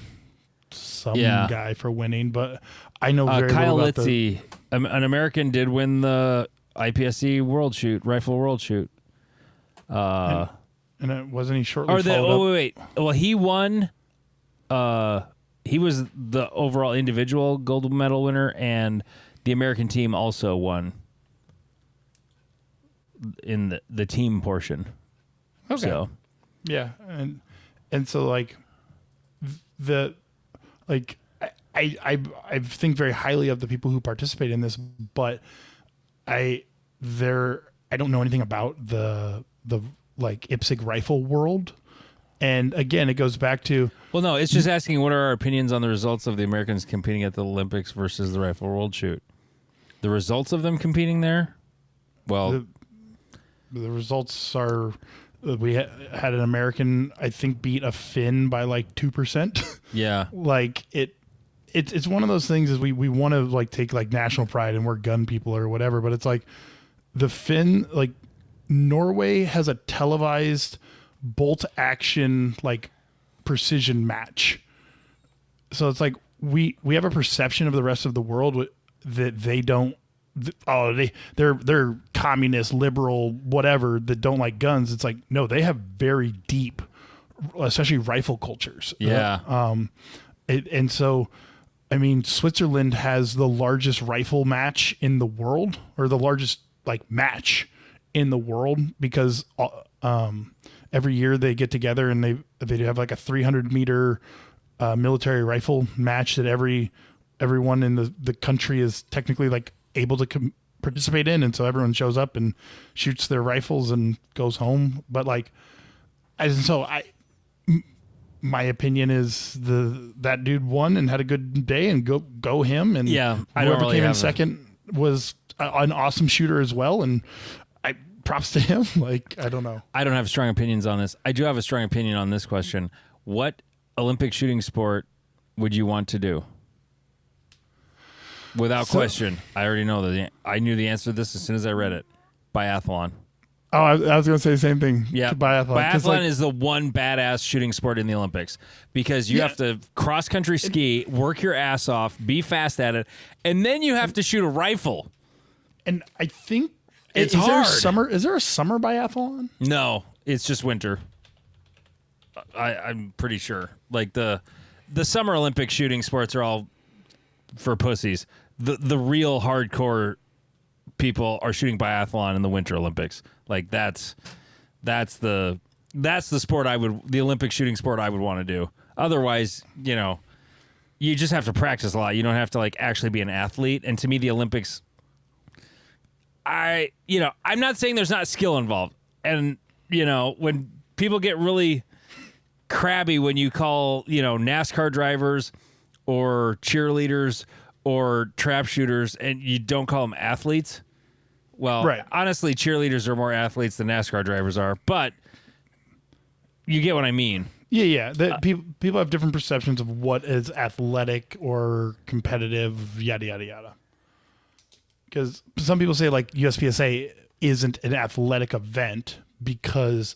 some guy for winning, but I know very Kyle little about Litzy, an American, did win the IPSC World Shoot, Rifle World Shoot. and it wasn't he shortly followed up? Wait. Well, he won. He was the overall individual gold medal winner, and the American team also won in the team portion. Okay. So, Yeah, and so like I think very highly of the people who participate in this, but I don't know anything about the like IPSC rifle world. And again, it goes back to, well, no, it's just asking what are our opinions on the results of the Americans competing at the Olympics versus the Rifle World Shoot. The results of them competing there, well, the results are we had an American, I think, beat a Finn by like 2%. yeah, Like it's one of those things is we want to like take like national pride and we're gun people or whatever, but it's like the Finn, like Norway has a televised bolt action like precision match. So it's like we have a perception of the rest of the world that they don't. They're communist, liberal, whatever, that don't like guns. It's like, no, they have very deep, especially rifle cultures. yeah. And so, I mean, Switzerland has the largest rifle match in the world, or the largest like match in the world, because every year they get together and they have like a 300-meter military rifle match that everyone in the country is technically like able to participate in, and so everyone shows up and shoots their rifles and goes home. But like, my opinion is that dude won and had a good day, and go him. And Yeah, I whoever don't really came in have second was an awesome shooter as well, and props to him. Like, I don't know. I don't have strong opinions on this. I do have a strong opinion on this question. What Olympic shooting sport would you want to do? Without question. I already know I knew the answer to this as soon as I read it. Biathlon. Oh, I was going to say the same thing. Yeah. Biathlon. Biathlon is the one badass shooting sport in the Olympics, because you have to cross-country ski, work your ass off, be fast at it, and then you have to shoot a rifle. And I think It's is hard. Is there a summer biathlon? No, it's just winter. I'm pretty sure. Like the Summer Olympic shooting sports are all for pussies. The real hardcore people are shooting biathlon in the Winter Olympics. Like that's the sport the Olympic shooting sport I would want to do. Otherwise, you just have to practice a lot. You don't have to like actually be an athlete. And to me, the Olympics, I'm not saying there's not skill involved. And when people get really crabby when you call NASCAR drivers or cheerleaders or trap shooters and you don't call them athletes. Well, right. Honestly, cheerleaders are more athletes than NASCAR drivers are, but you get what I mean. Yeah. People have different perceptions of what is athletic or competitive, yada, yada, yada. Because some people say like USPSA isn't an athletic event because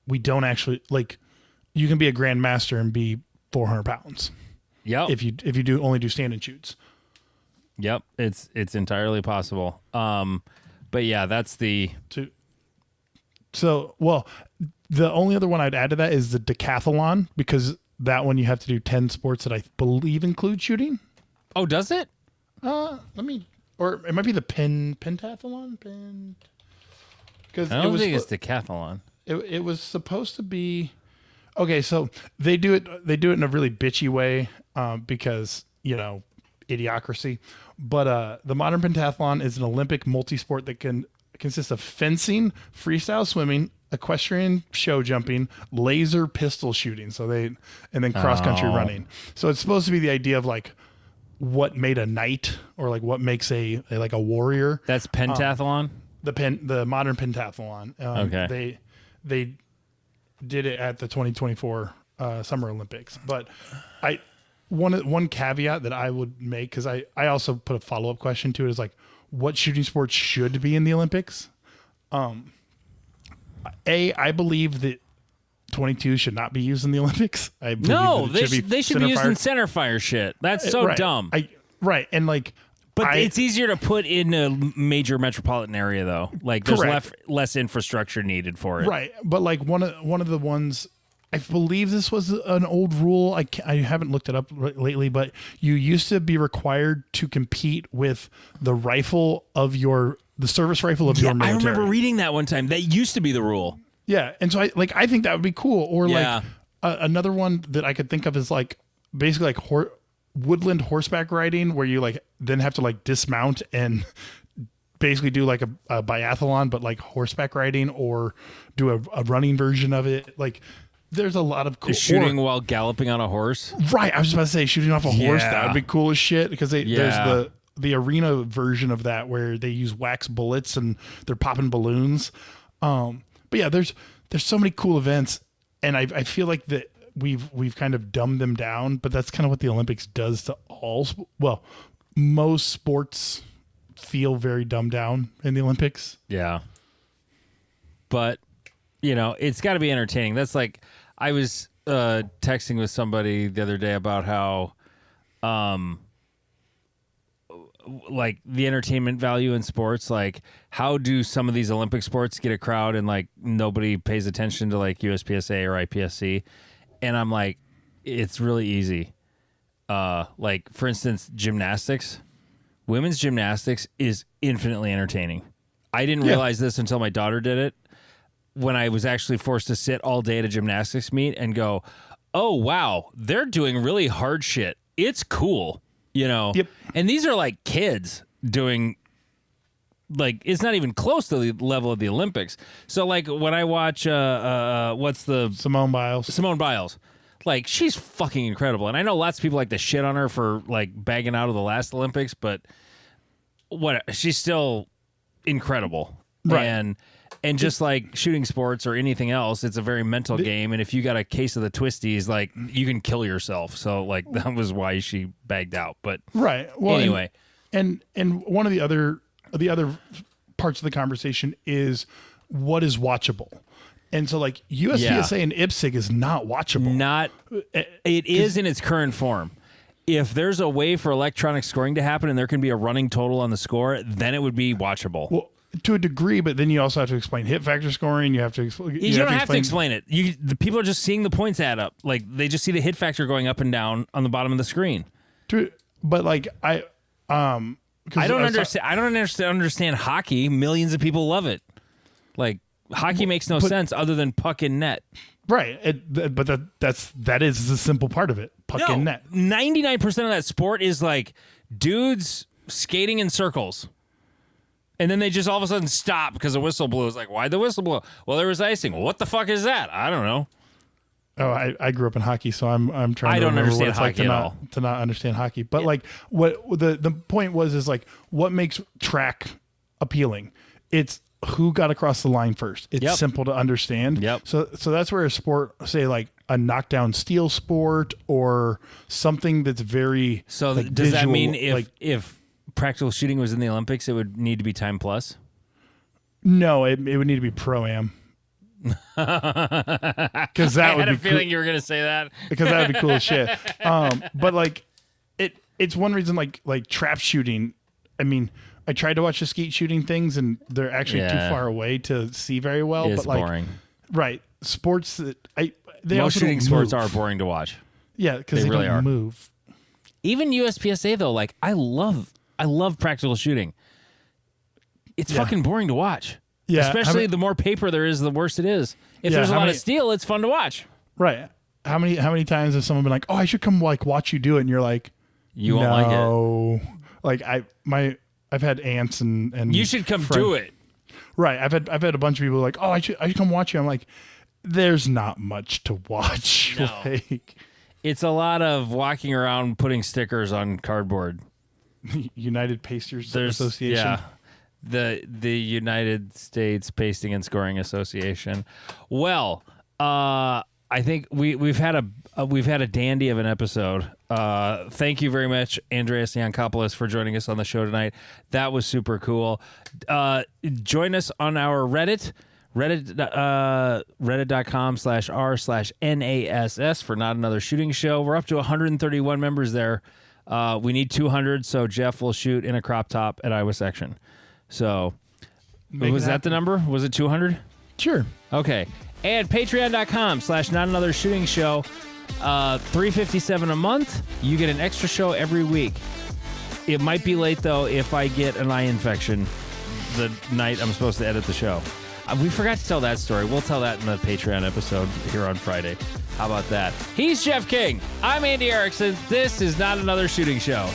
we don't actually, like, you can be a grandmaster and be 400 pounds. Yep. If you only do stand and shoots. Yep. It's entirely possible. But yeah, that's the... So, well, the only other one I'd add to that is the decathlon, because that one you have to do 10 sports that I believe include shooting. Oh, does it? Or it might be the pentathlon. Because I don't think it's decathlon. It was supposed to be... Okay, so they do it in a really bitchy way because, idiocracy. But the modern pentathlon is an Olympic multi-sport that consists of fencing, freestyle swimming, equestrian show jumping, laser pistol shooting. And then cross-country running. So it's supposed to be the idea of like what made a knight, or like what makes a warrior. That's pentathlon? The modern pentathlon. Okay. They did it at the 2024 Summer Olympics. But one caveat that I would make, because I also put a follow-up question to it, is like, what shooting sports should be in the Olympics? I believe that 22 should not be used in the Olympics. I believe No, that they should be using center fire shit. That's so right. dumb. Right, and like, but it's easier to put in a major metropolitan area, though. Like, there's less infrastructure needed for it. Right, but like one of the ones, I believe this was an old rule. I haven't looked it up lately, but you used to be required to compete with the service rifle of your military. I remember reading that one time. That used to be the rule. Yeah, and so I think that would be cool. Or like another one that I could think of is like basically like woodland horseback riding, where you like then have to like dismount and basically do like a biathlon, but like horseback riding, or do a running version of it. Like there's a lot of cool shooting while galloping on a horse. Right, I was just about to say shooting off a horse. That would be cool as shit, because there's the arena version of that where they use wax bullets and they're popping balloons. But yeah, there's so many cool events, and I feel like that we've kind of dumbed them down, but that's kind of what the Olympics does to most sports feel very dumbed down in the Olympics. Yeah. But, it's got to be entertaining. That's like, I was texting with somebody the other day about how, like, the entertainment value in sports, like, how do some of these Olympic sports get a crowd and, like, nobody pays attention to, like, USPSA or IPSC? And I'm like, it's really easy. Like, for instance, gymnastics. Women's gymnastics is infinitely entertaining. I didn't realize this until my daughter did it, when I was actually forced to sit all day at a gymnastics meet and go, oh, wow, they're doing really hard shit. It's cool, Yep. And these are like kids doing, like, it's not even close to the level of the Olympics. So, like, when I watch, Simone Biles. Like, she's fucking incredible. And I know lots of people like to shit on her for, like, bagging out of the last Olympics, but she's still incredible. Right. And just like shooting sports or anything else, it's a very mental game. And if you got a case of the twisties, like, you can kill yourself. So, like, that was why she bagged out. But right. Well, anyway. And one of the other parts of the conversation is what is watchable. And so, like, USPSA and IPSC is not watchable. It is in its current form. If there's a way for electronic scoring to happen and there can be a running total on the score, then it would be watchable. Well, to a degree, but then you also have to explain hit factor scoring. You have to explain. You don't have to explain it. The people are just seeing the points add up. Like, they just see the hit factor going up and down on the bottom of the screen. But like I don't understand. I don't understand hockey. Millions of people love it. Like, hockey makes no sense other than puck in net. Right, but that is the simple part of it. Puck in net. 99% of that sport is like dudes skating in circles. And then they just all of a sudden stop because the whistle blew. It's like, why'd the whistle blow? Well, there was icing. Well, what the fuck is that? I don't know. Oh, I grew up in hockey, so I'm trying to don't remember understand what it's like hockey at all. To not understand hockey. But like, what the point is like, what makes track appealing? It's who got across the line first. It's simple to understand. Yep. So that's where a sport, say like a knockdown steel sport or something that's very So like, does visual, that mean like, if practical shooting was in the Olympics, it would need to be time plus? No, it would need to be pro-am. Because that I had a feeling you were going to say that. Because that would be cool as shit. But like, it's one reason like trap shooting. I mean, I tried to watch the skeet shooting things, and they're actually too far away to see very well. It's but like, boring. Right, sports that most shooting sports are boring to watch. Yeah, because they really don't are. move. Even USPSA though, like I love practical shooting. It's fucking boring to watch. Yeah, especially the more paper there is, the worse it is. If there's a lot of steel, it's fun to watch. Right. How many times has someone been like, "Oh, I should come like watch you do it," and you're like, "You won't like it." Like I've had aunts and you should come do it. Right. I've had a bunch of people like, "Oh, I should come watch you." I'm like, there's not much to watch. No. Like, it's a lot of walking around putting stickers on cardboard. United Pasters Association. Yeah. The United States Pasting and Scoring Association. Well, I think we've had a dandy of an episode. Thank you very much, Andreas Yankopolis, for joining us on the show tonight. That was super cool. Join us on our Reddit, Reddit.com/r/NASS for Not Another Shooting Show. We're up to 131 members there. We need 200, so Jeff will shoot in a crop top at Iowa Section. So, was that the number? Was it 200? Sure. Okay. And patreon.com/Not Another Shooting Show. $3.57 a month. You get an extra show every week. It might be late, though, if I get an eye infection the night I'm supposed to edit the show. We forgot to tell that story. We'll tell that in the Patreon episode here on Friday. How about that? He's Jeff King. I'm Andy Erickson. This is Not Another Shooting Show.